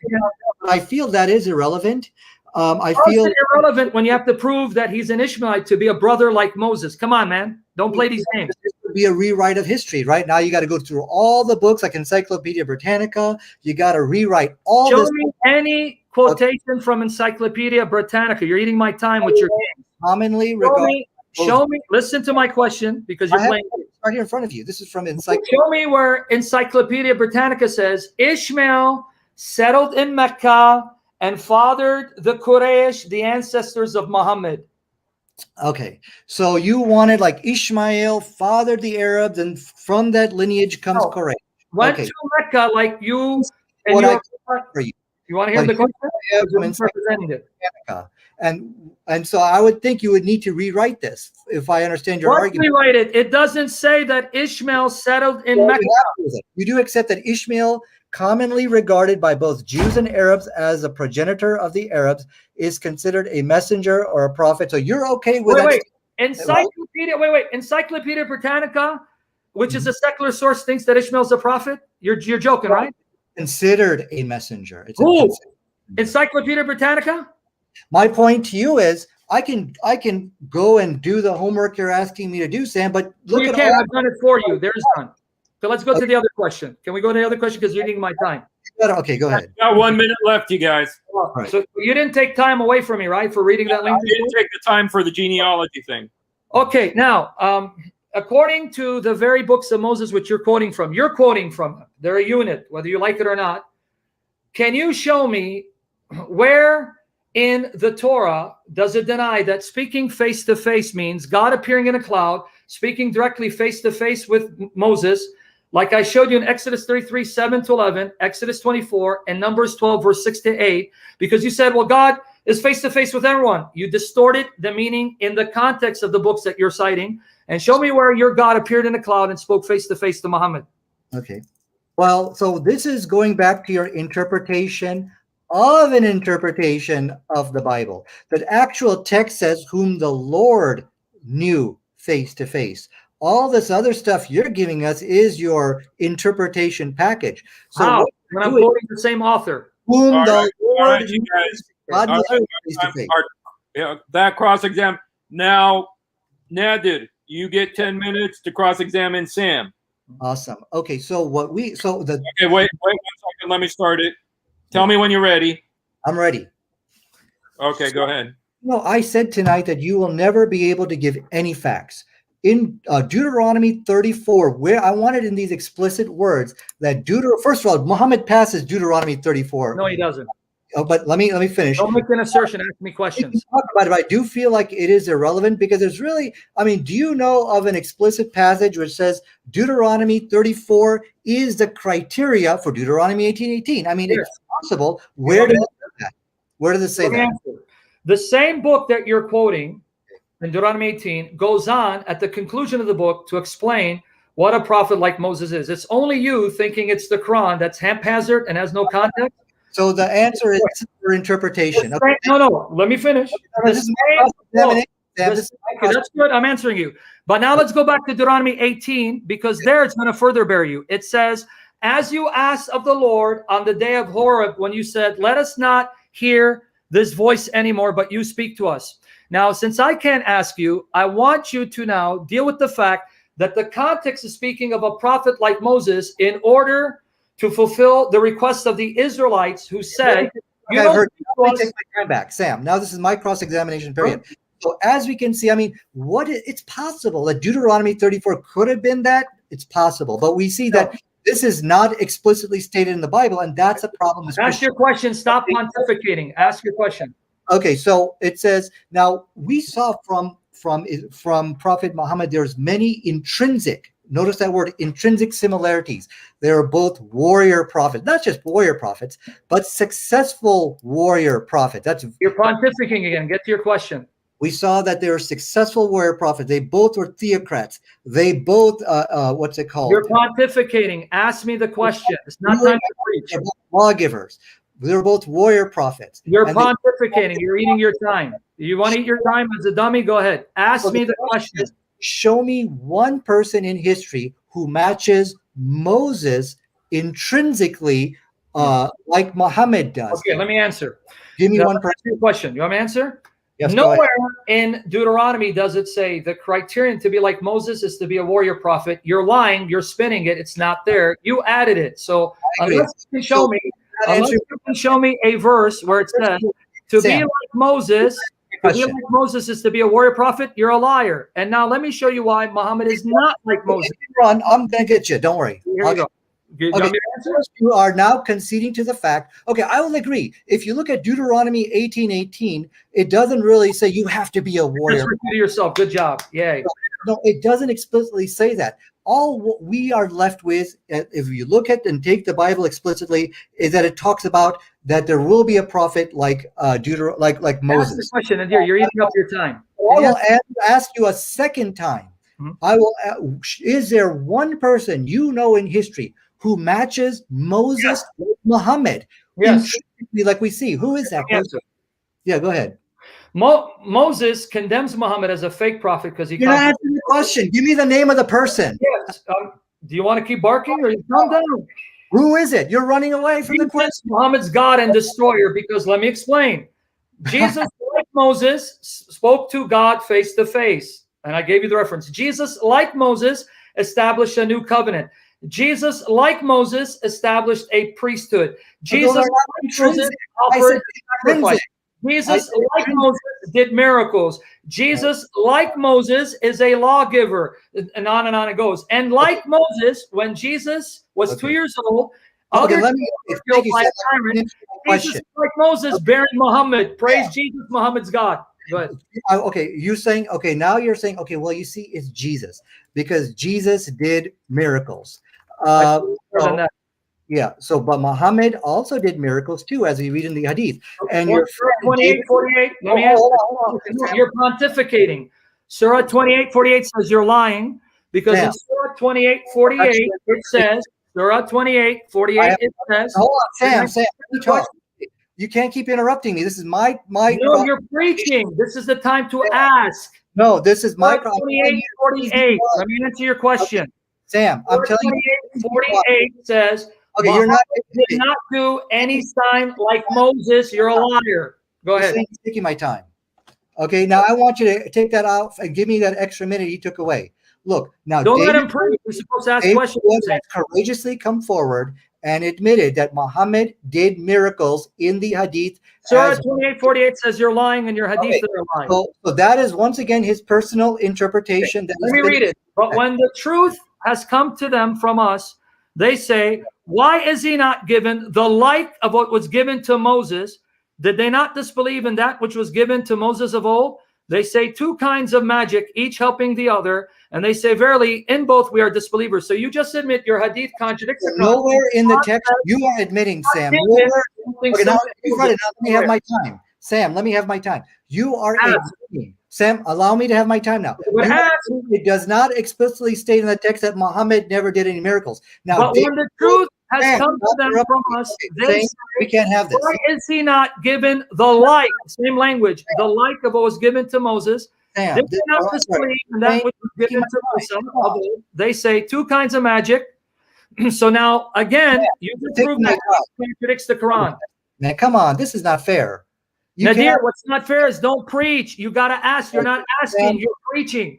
I feel that is irrelevant. I how is feel it irrelevant when you have to prove that he's an Ishmaelite to be a brother like Moses? Come on, man. Don't play these games. this would be a rewrite of history. Right now, you got to go through all the books like Encyclopedia Britannica. You got to rewrite all Show this. me any quotation from Encyclopedia Britannica. You're eating my time with your games. Commonly Show regarded. me, show me, listen to my question, because I you're have playing. it right here in front of you. This is from Encyclopedia. Show me where Encyclopedia Britannica says Ishmael settled in Mecca and fathered the Quraysh, the ancestors of Muhammad. Okay, so you wanted like Ishmael fathered the Arabs, and from that lineage comes No. Quraysh. Went Okay. to Mecca like you and What I your. for you. You want to hear But the question? Yeah, You're from Encyclopedia misrepresenting it. Britannica. And so I would think you would need to rewrite this if I understand your Once argument. we write it, it doesn't say that Ishmael settled in Well, Mecca. you do accept that Ishmael, commonly regarded by both Jews and Arabs as a progenitor of the Arabs, is considered a messenger or a prophet. So you're okay with that? Wait. Encyclopedia Britannica, which is a secular source, thinks that Ishmael's a prophet. You're joking, right? Considered a messenger. It's Who? Encyclopedia Britannica? My point to you is I can go and do the homework you're asking me to do, Sam, but look You at can't. all I've done it for you. There's none. So let's go to the other question. Can we go to the other question? Because you're eating my time. okay, go ahead. Got 1 minute left, you guys. Right. So you didn't take time away from me, right, for reading that I link? didn't take the time for the genealogy thing. Okay, now, according to the very books of Moses, which you're quoting from, they're a unit, whether you like it or not. Can you show me where in the Torah does it deny that speaking face-to-face means God appearing in a cloud, speaking directly face-to-face with Moses, like I showed you in Exodus 33, 7-11, Exodus 24, and Numbers 12, verse 6-8, because you said, well, God is face-to-face with everyone. You distorted the meaning in the context of the books that you're citing, and show me where your God appeared in a cloud and spoke face-to-face to Muhammad. Okay. Well, so this is going back to your interpretation of an interpretation of the Bible. The actual text says whom the Lord knew face to face. All this other stuff you're giving us is your interpretation package. So How? what When I'm you're doing, quoting the same author. whom All the right, Lord you guys. God All knows right, face to face. Yeah, that cross-exam. Now, Nadir, you get 10 minutes to cross-examine Sam. Awesome. Okay, so what we so the Okay, wait 1 second. Let me start it. Tell me when you're ready. I'm ready. Okay, go ahead. No, I said tonight that you will never be able to give any facts. In Deuteronomy 34, where I wanted in these explicit words that first of all, Muhammad passes Deuteronomy 34. No, he doesn't. Oh, but let me finish. Don't make an assertion. Ask me We can questions. talk about it, but I do feel like it is irrelevant because there's really, I mean, do you know of an explicit passage which says Deuteronomy 34 is the criteria for Deuteronomy 18:18? I mean, Yes. it's possible. Where does it say that? Where does it say Let me that? answer. The same book that you're quoting in Deuteronomy 18 goes on at the conclusion of the book to explain what a prophet like Moses is. It's only you thinking it's the Quran that's haphazard and has no context. So the answer is your interpretation. Okay. No. Let me finish. This is my cross-examination. Sam. This is my Okay, that's good. I'm answering you. But now let's go back to Deuteronomy 18, because there it's going to further bear you. It says, as you asked of the Lord on the day of Horeb, when you said, let us not hear this voice anymore, but you speak to us. Now, since I can't ask you, I want you to now deal with the fact that the context is speaking of a prophet like Moses in order to fulfill the request of the Israelites who said, you I've don't heard. speak to Let me us. take my time back, Sam. Now this is my cross-examination period. So as we can see, I mean, it's possible that Deuteronomy 34 could have been that. It's possible, but we see that this is not explicitly stated in the Bible, and that's a problem. Ask your question. Stop pontificating. Ask your question. Okay, so it says now we saw from Prophet Muhammad there's many intrinsic. Notice that word, intrinsic similarities. They are both warrior prophets, not just warrior prophets, but successful warrior prophets. You're pontificating again. Get to your question. We saw that they were successful warrior prophets. They both were theocrats. They both, what's it called? You're pontificating. Ask me the question. It's not time to preach. They're both lawgivers. They're both warrior prophets. You're And pontificating. You're eating your time. You want to eat your time as a dummy? Go ahead. Ask me the question. Show me one person in history who matches Moses intrinsically like Muhammad does. Okay, let me answer. Give me Now, one let me person. ask you a question. You want me to answer? Yes, go ahead. Nowhere in Deuteronomy does it say the criterion to be like Moses is to be a warrior prophet. You're lying. You're spinning it. It's not there. You added it. So unless you can show me a verse where it says to be like Moses, is to be a warrior prophet, you're a liar. And now let me show you why Muhammad is not like Moses. Run, I'm gonna get you. Don't worry. Here we go. You are now conceding to the fact. Okay, I will agree. If you look at Deuteronomy 18:18, it doesn't really say you have to be a warrior. Just repeat yourself. Good job. Yay. No, it doesn't explicitly say that. All what we are left with, if you look at and take the Bible explicitly, is that it talks about that there will be a prophet like like Moses. Ask the question, Nadir. You're eating up your time. I will ask you a second time. I will. Is there one person you know in history who matches Moses with Muhammad? Yes. Like we see. Who is that person? Yeah, go ahead. Moses condemns Muhammad as a fake prophet because he. You're not answering the question. Give me the name of the person. Yes. Do you want to keep barking or you calm down? Who is it? You're running away from the question. Muhammad's God and destroyer. Because let me explain. Jesus, like Moses, spoke to God face to face. And I gave you the reference. Jesus, like Moses, established a new covenant. Jesus, like Moses, established a priesthood. Jesus, like Moses, offered sacrifice. Jesus, like Moses, did miracles. Jesus, like Moses, is a lawgiver. And on it goes. And like Moses, when Jesus was 2 years old, Jesus, like Moses, bearing Muhammad. Praise Jesus, Muhammad's God. Go ahead. Okay, you're saying, okay, now you're saying, okay, well, you see, it's Jesus because Jesus did miracles. Yeah, so, but Muhammad also did miracles too, as we read in the Hadith. And Surah 28:48, let me ask you, you're pontificating. Surah 28:48 says you're lying because in Surah 28:48, it says, Surah 28:48, it says. Hold on, Sam, you can't keep interrupting me. This is my. No, you're preaching. This is the time to ask. No, this is my. 28:48. Let me answer your question. Sam, I'm telling you. 28:48 says. Okay, you're not. Did not do any sign like Moses. You're a liar. Go ahead. You're taking my time. Okay, now I want you to take that out and give me that extra minute you took away. Look, now don't let him preach. You're supposed to ask questions. Courageously come forward and admitted that Muhammad did miracles in the Hadith. Surah 28:48 says you're lying and your Hadith are lying. So that is once again his personal interpretation. Okay. Let me read it. But when the truth has come to them from us, they say, why is he not given the like of what was given to Moses? Did they not disbelieve in that which was given to Moses of old? They say two kinds of magic, each helping the other. And they say, verily, in both we are disbelievers. So you just admit your Hadith contradicts the nowhere in the text you are admitting, Sam. Okay, now, let me have my time. Sam, let me have my time. You are admitting. Sam, allow me to have my time now. It does not explicitly state in the text that Muhammad never did any miracles. Now, but when the truth has come to them from us, they say, we can't have this. Why is he not given the like, same language, the like of what was given to Moses? Sam, they did not disbelieve in that which was given to Moses. They say two kinds of magic. So now, again, you can prove that contradicts the Quran. Man, come on, this is not fair. Nadir, what's not fair is don't preach. You got to ask. You're not asking. You're preaching.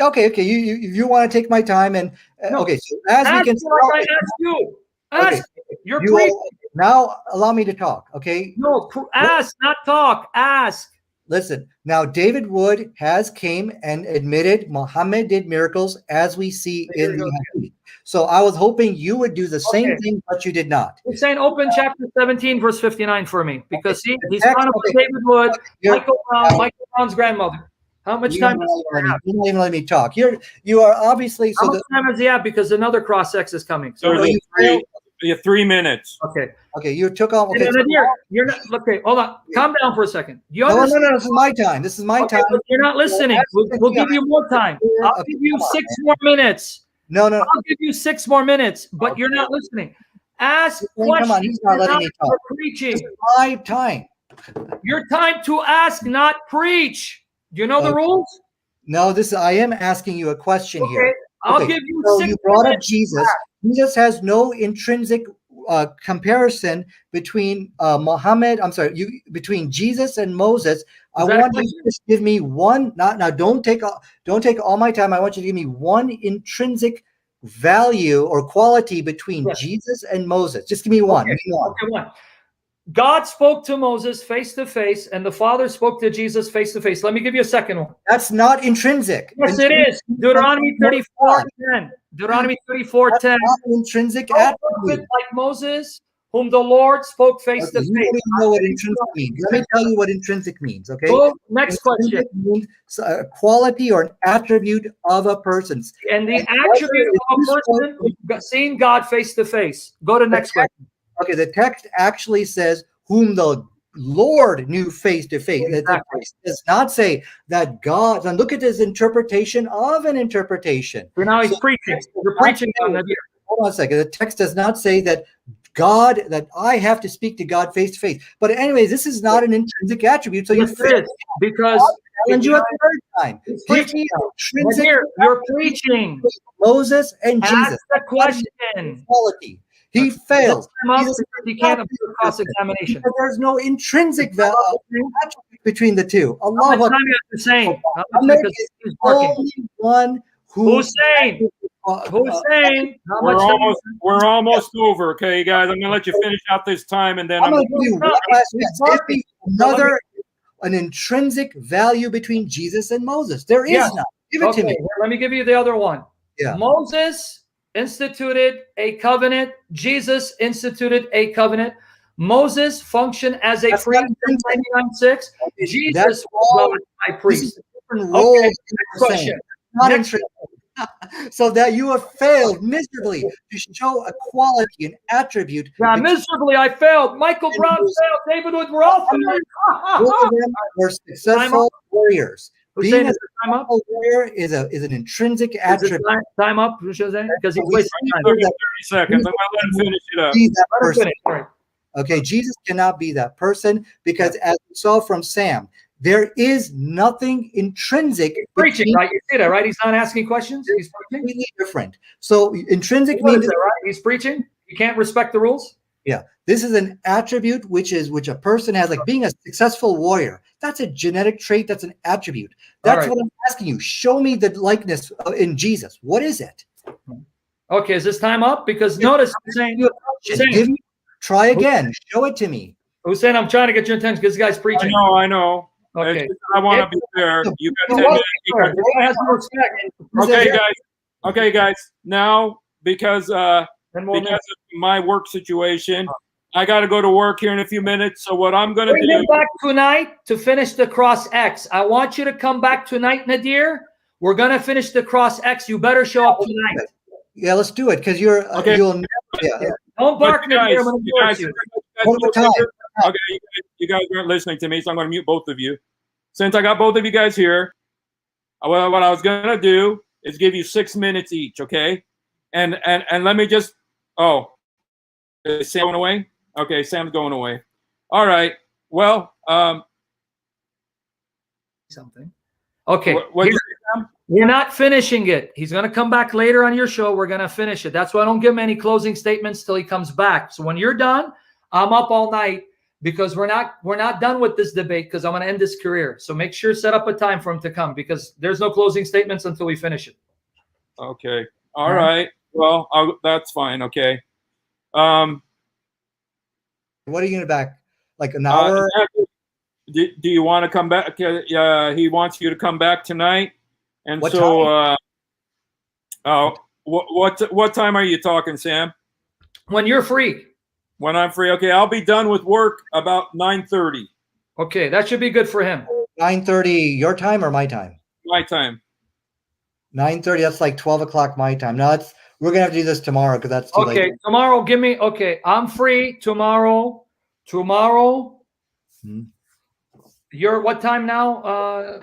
Okay. You want to take my time and okay. So as we can, I ask you. Ask. Okay. You're preaching. Now allow me to talk. Okay. No, ask, not talk. Ask. Listen. Now David Wood has came and admitted Muhammad did miracles as we see in the Hadith. So I was hoping you would do the same thing, but you did not. You're saying open chapter 17, verse 59 for me, because he's trying to put David Wood, Michael Brown's grandmother. How much time does he have? You don't even let me talk. You are obviously. How much time does he have? Because another cross-sex is coming. So you have 3 minutes. Okay. You took off. Okay, you're not. Okay, hold on. Calm down for a second. No. This is my time. This is my time. You're not listening. We'll give you more time. I'll give you 6 more minutes. No. I'll give you 6 more minutes, but you're not listening. Ask Come on, questions. he's not letting me talk. for This preaching. is my time. Your time to ask, not preach. Do you know the Okay. rules? No, I am asking you a question Okay, here. I'll Okay, give you so 6 you brought up minutes. Jesus. Jesus has no intrinsic comparison between Muhammad. I'm sorry, between Jesus and Moses. I Is that a want you question? to just give me one. Not now. Don't take all my time. I want you to give me one intrinsic value or quality between Yes. Jesus and Moses. Just give me one. Okay. Give me one. Okay, one. God spoke to Moses face to face, and the Father spoke to Jesus face to face. Let me give you a second one. That's not intrinsic. Yes, it is. Deuteronomy 34:10. Deuteronomy 34:10. That's not intrinsic No attribute. prophet like Moses, whom the Lord spoke face to Okay, you face. don't even know what intrinsic means. Let me tell you what intrinsic means, okay? Go, next question. Intrinsic means a quality or an attribute of a person. And the And attribute of a whether person is seeing God face to face. Go to next question. Okay, the text actually says, whom the Lord knew face to face. The Exactly. text does not say that God, and look at his interpretation of an interpretation. So now he's So preaching. the text does You're not preaching say- on Nadir. Hold on a second. The text does not say that I have to speak to God face to face. But anyways, this is not an intrinsic attribute. So you Yes, it is. Because challenge you a third time. He's Give preaching. me an intrinsic Nadir, you're preaching. Moses and Ask Jesus. the question. Quality. He fails. Time up Jesus because he can't appeal cross-examination. Because there's no intrinsic value attribute between the two. How Allah much time you have to say? How much Ahmed because is he's the barking. only one who Hussein. Hussein. How We're much time? we're almost over, okay, guys. I'm gonna let you finish out this time, and then I'm I'm going to give you one last chance. Give me an intrinsic value between Jesus and Moses. There is Yes. none. Give it to me. Let me give you the other one. Yeah. Moses instituted a covenant. Jesus instituted a covenant. Moses functioned as a That's priest not in intrinsic. 99:6. That's Jesus all- was God's high This priest. is a different role. Okay, you're next question. saying. Not Next intrinsic. So that you have failed miserably to show a quality, an attribute. Yeah, between miserably I failed. Michael And Brown Moses. failed. David Wood, we're all Both failing. of them were successful warriors. Hussein, Being a is it time up? successful warrior is an intrinsic Is it attribute. time up, Hussein? Because he's We wasting see time. 30 seconds. I'm gonna let him finish it up. Be that Let him person. finish. All right. Okay, Jesus cannot be that person because, as we saw from Sam, there is nothing intrinsic. Preaching, between- right? You see that, right? He's not asking questions. He's preaching. completely different. So intrinsic What is means that, right? He's preaching. You can't respect the rules. this is an attribute which a person has, like being a successful warrior. That's a genetic trait. That's an attribute. That's right. what I'm asking you. Show me the likeness in Jesus. What is it? Okay, is this time up? Because notice, Hussein, Give me, try again. Show it to me. Hussein, I'm trying to get your attention because this guy's preaching. I know. Okay. It's just I want to be fair. You got 10 Well, minutes. You got- the guy has no respect. Okay, guys. Okay, guys. Now, because And more because of my work situation, I got to go to work here in a few minutes. So what I'm going to Bring him do? back tonight to finish the cross X. I want you to come back tonight, Nadir. We're gonna finish the cross X. You better show up tonight. Yeah, let's do it because you're Okay. you'll never. Yeah. Don't bark, But Nadir. you I'm gonna guys, force you. One more time. Okay, you guys aren't listening to me, so I'm going to mute both of you. Since I got both of you guys here, what I was going to do is give you 6 minutes each, okay? And let me just. Oh, is Sam going away? Okay, Sam's going away. All right. Well, Something. Okay. what Here- We're not finishing it. He's going to come back later on your show. We're going to finish it. That's why I don't give him any closing statements till he comes back. So when you're done, I'm up all night because we're not done with this debate because I'm going to end his career. So make sure set up a time for him to come because there's no closing statements until we finish it. Okay. All right. Well, that's fine. Okay. What are you gonna back? Like an hour? Do you want to come back? He wants you to come back tonight. And What what time are you talking, Sam? When you're free. When I'm free. Okay, I'll be done with work about 9:30 Okay, that should be good for him. 9:30 your time or my time? my time. 9:30. That's like 12 o'clock my time. No, we're gonna have to do this tomorrow because that's too Okay, late. tomorrow, okay, I'm free tomorrow. Hmm. You're what time now,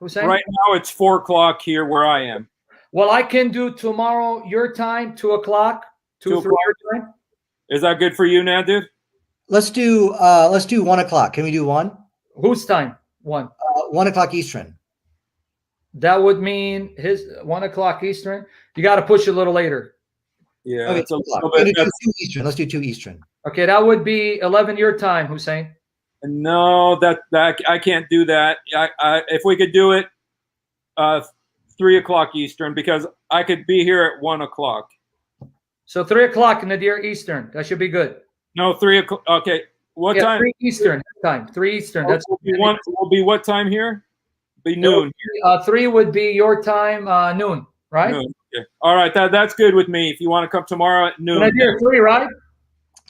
Hussein? Right now it's 4 o'clock here where I am. Well, I can do tomorrow your time, 2 o'clock, 2 2 3 your time. Is that good for you, Nadir? Let's do 1 o'clock. Can we do 1? Whose time? 1. 1 o'clock Eastern. That would mean his 1 o'clock Eastern. You got to push it a little later. Yeah, Okay, it's a 2 o'clock. little bit. 2 Eastern. Let's do 2 Eastern. Okay, that would be 11 your time, Hussein. No, that I can't do that. If we could do it 3 o'clock Eastern, because I could be here at 1 o'clock. So 3 o'clock Nadir Eastern. That should be good. No, 3 o'clock. Okay, what time? 3 Eastern time. 3 Eastern. That's will be what time here? Be noon. 3 would be your time, noon, right? Noon. Okay. All right, that's good with me. If you want to come tomorrow at noon. Nadir, 3, right?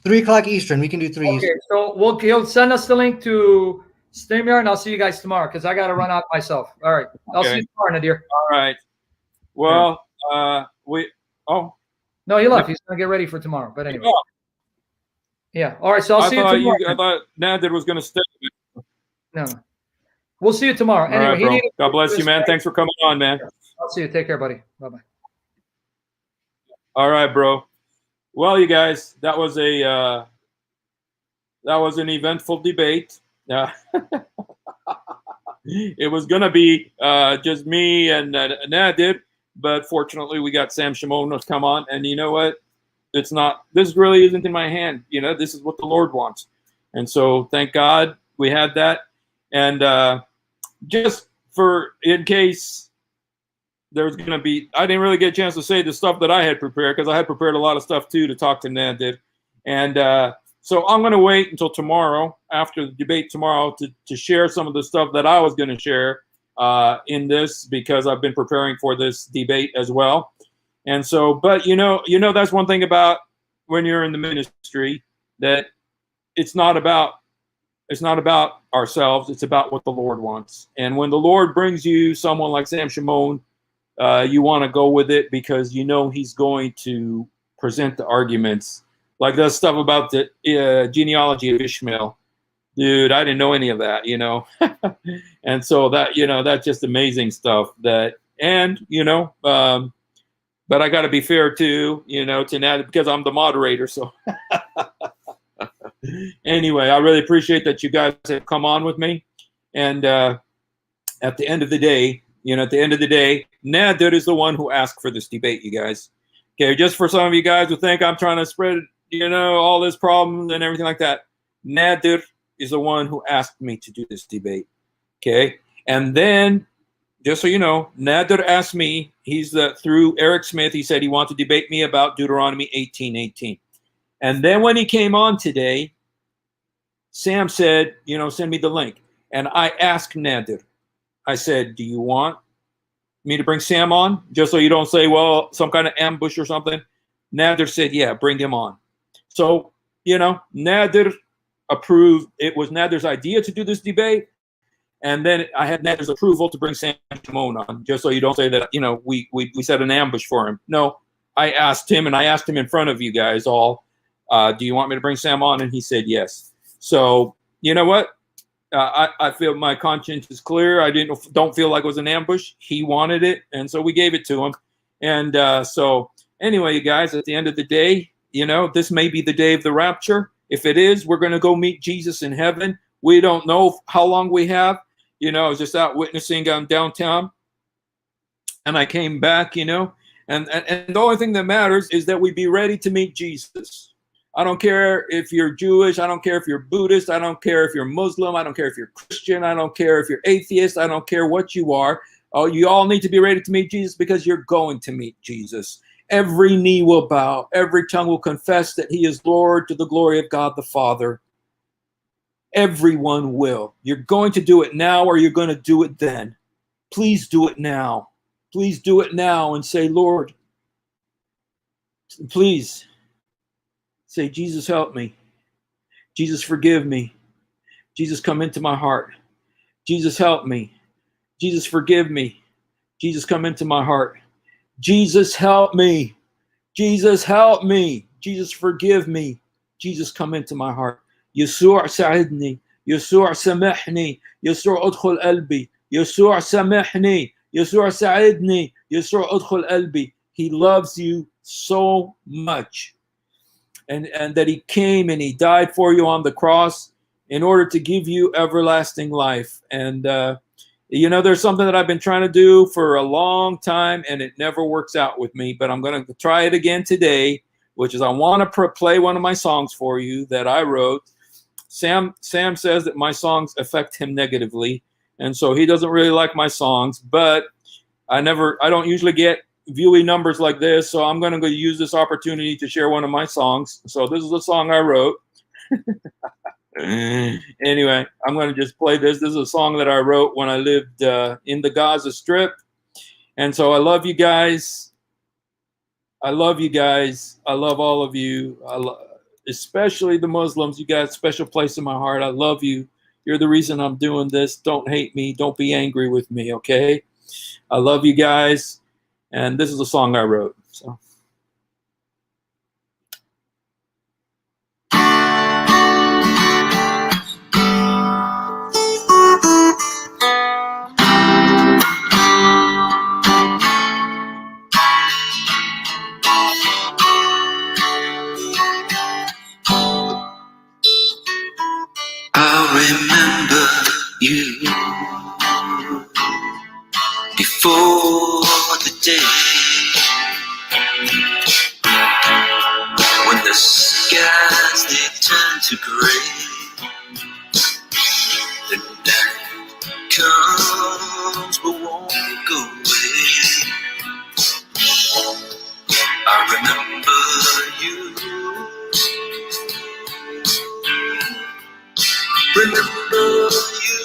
3 o'clock Eastern. We can do 3 Okay, Eastern. so he'll send us the link to StreamYard, and I'll see you guys tomorrow because I got to run out myself. All right, I'll see you tomorrow, Nadir. All right. Well, No, he left. He's gonna get ready for tomorrow. But anyway, yeah. All right, so I'll see you tomorrow. I thought Nadir was going to stay. No, we'll see you tomorrow. All Anyway, right, bro. God bless you, man. Thanks for coming on, man. I'll see you. Take care, buddy. Bye bye. All right, bro. Well, you guys, that was an eventful debate. It was gonna be just me and Nadir, but fortunately, we got Sam Shamoun to come on. And you know what? It's not. This really isn't in my hand. You know, this is what the Lord wants. And so, thank God we had that. And just for in case there's going to be, I didn't really get a chance to say the stuff that I had prepared because I had prepared a lot of stuff too to talk to Nadir. And so I'm going to wait until tomorrow, after the debate tomorrow, to share some of the stuff that I was going to share in this, because I've been preparing for this debate as well. And so, but you know, that's one thing about when you're in the ministry, that it's not about ourselves. It's about what the Lord wants. And when the Lord brings you someone like Sam Shamoun, you want to go with it because you know he's going to present the arguments. Like that stuff about the genealogy of Ishmael. Dude, I didn't know any of that, you know. And so that, you know, that's just amazing stuff. That, and, you know, but I got to be fair too, you know, to Nadir, because I'm the moderator. So anyway, I really appreciate that you guys have come on with me. And at the end of the day, Nadir is the one who asked for this debate, you guys. Okay, just for some of you guys who think I'm trying to spread, you know, all this problems and everything like that, Nadir is the one who asked me to do this debate. Okay, and then, just so you know, Nadir asked me, through Eric Smith, he said he wanted to debate me about Deuteronomy 18:18. And then when he came on today, Sam said, you know, send me the link. And I asked Nadir, I said, do you want me to bring Sam on? Just so you don't say, well, some kind of ambush or something. Nadir said, yeah, bring him on. So, you know, Nadir approved. It was Nadir's idea to do this debate. And then I had Nadir's approval to bring Sam Shamoun on, just so you don't say that, you know, we set an ambush for him. No, I asked him, and I asked him in front of you guys all, do you want me to bring Sam on? And he said yes. So, you know what? I feel my conscience is clear. I don't feel like it was an ambush. He wanted it, and so we gave it to him. And so anyway, you guys, at the end of the day, you know, this may be the day of the rapture. If it is, we're going to go meet Jesus in heaven. We don't know how long we have. You know, I was just out witnessing downtown, and I came back, you know, and the only thing that matters is that we be ready to meet Jesus. I don't care if you're Jewish. I don't care if you're Buddhist. I don't care if you're Muslim. I don't care if you're Christian. I don't care if you're atheist. I don't care what you are. Oh, you all need to be ready to meet Jesus, because you're going to meet Jesus. Every knee will bow. Every tongue will confess that he is Lord, to the glory of God the Father. Everyone will. You're going to do it now, or you're going to do it then. Please do it now. Please do it now and say, Lord, please. Say, Jesus, help me. Jesus, forgive me. Jesus, come into my heart. Jesus, help me. Jesus, forgive me. Jesus, come into my heart. Jesus, help me. Jesus, help me. Jesus, forgive me. Jesus, come into my heart. يسوع ساعدني. يسوع سامحني. يسوع ادخل قلبي. يسوع سامحني. يسوع ساعدني. يسوع ادخل قلبي. He loves you so much. and that he came and he died for you on the cross in order to give you everlasting life. And you know, there's something that I've been trying to do for a long time, and it never works out with me, but I'm going to try it again today, which is I want to play one of my songs for you that I wrote. Sam says that my songs affect him negatively, and so he doesn't really like my songs, but I don't usually get viewing numbers like this, so I'm going to go use this opportunity to share one of my songs. So this is a song I wrote. Anyway, I'm going to just play this. This is a song that I wrote when I lived in the Gaza Strip. And so I love you guys. I love you guys. I love all of you. Especially the Muslims. You got a special place in my heart. I love you. You're the reason I'm doing this. Don't hate me. Don't be angry with me, okay? I love you guys. And this is a song I wrote. So. I remember you before the day when the skies they turn to gray, the night comes but won't go away. I remember you. Remember you.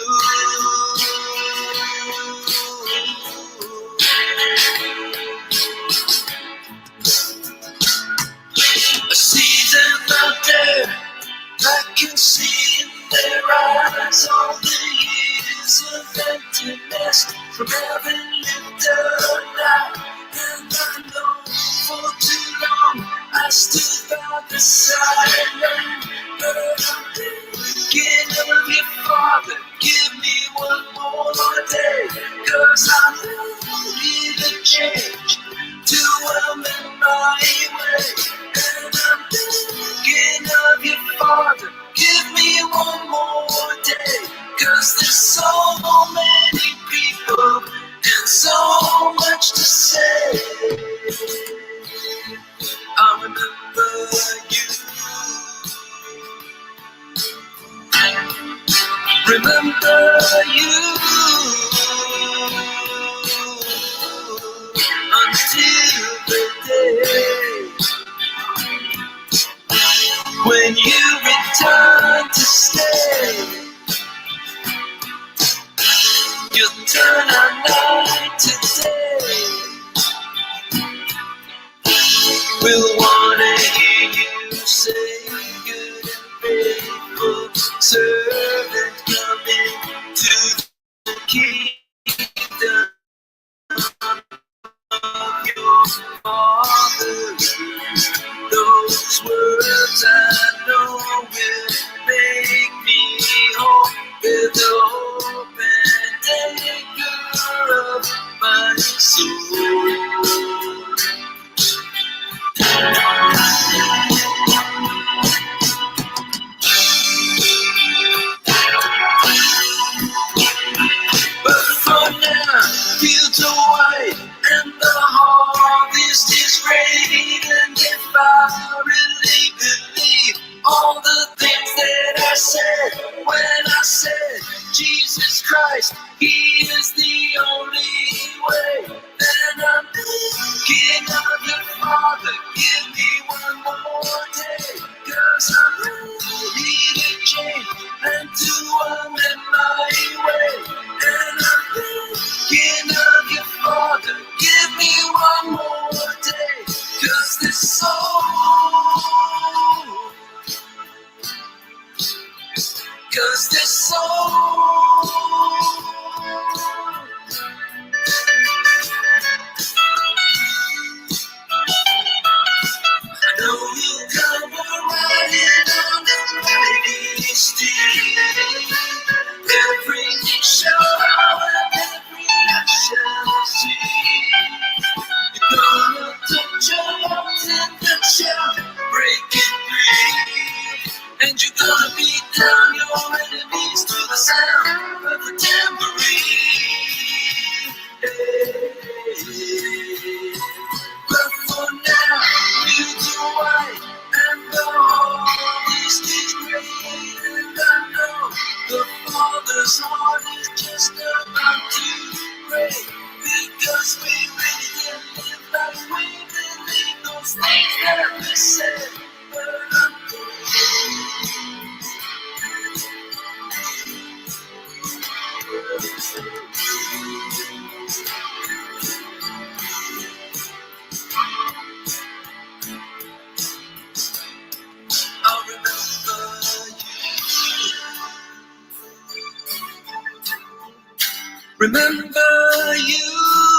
I see them out there, I can see in their eyes all the years of emptiness from having lived a life. And I know for too long I stood by the side, but I'm thinking of you, Father. Give me one more day, 'cause I need a change to amend my way. And I'm thinking of you, Father. Give me one more day, 'cause there's so many people and so much to say. I remember you. Remember you until the day when you return to stay. You'll turn our night to day. We'll wanna hear you say, good and faithful servant, come into the kingdom of your Father. Those words I know will make me whole. They're the hope and anchor of my soul. But for now, fields are white and the harvest is great. And if I really believe all the things that I said when I said Jesus Christ, He is the only way, then I'm thinking of your Father. Give me one more day, 'cause I'm ready to change and to amend my way. And I'm thinking of your Father. Give me one more day, 'cause this soul, 'cause this soul, I know you'll come riding on the mighty steed. Every knee shall bow and every eye shall see. You're gonna touch your mountain that shall break it through. His heart is just about to break, because we really didn't live like we believe those things that we said. I'll remember you.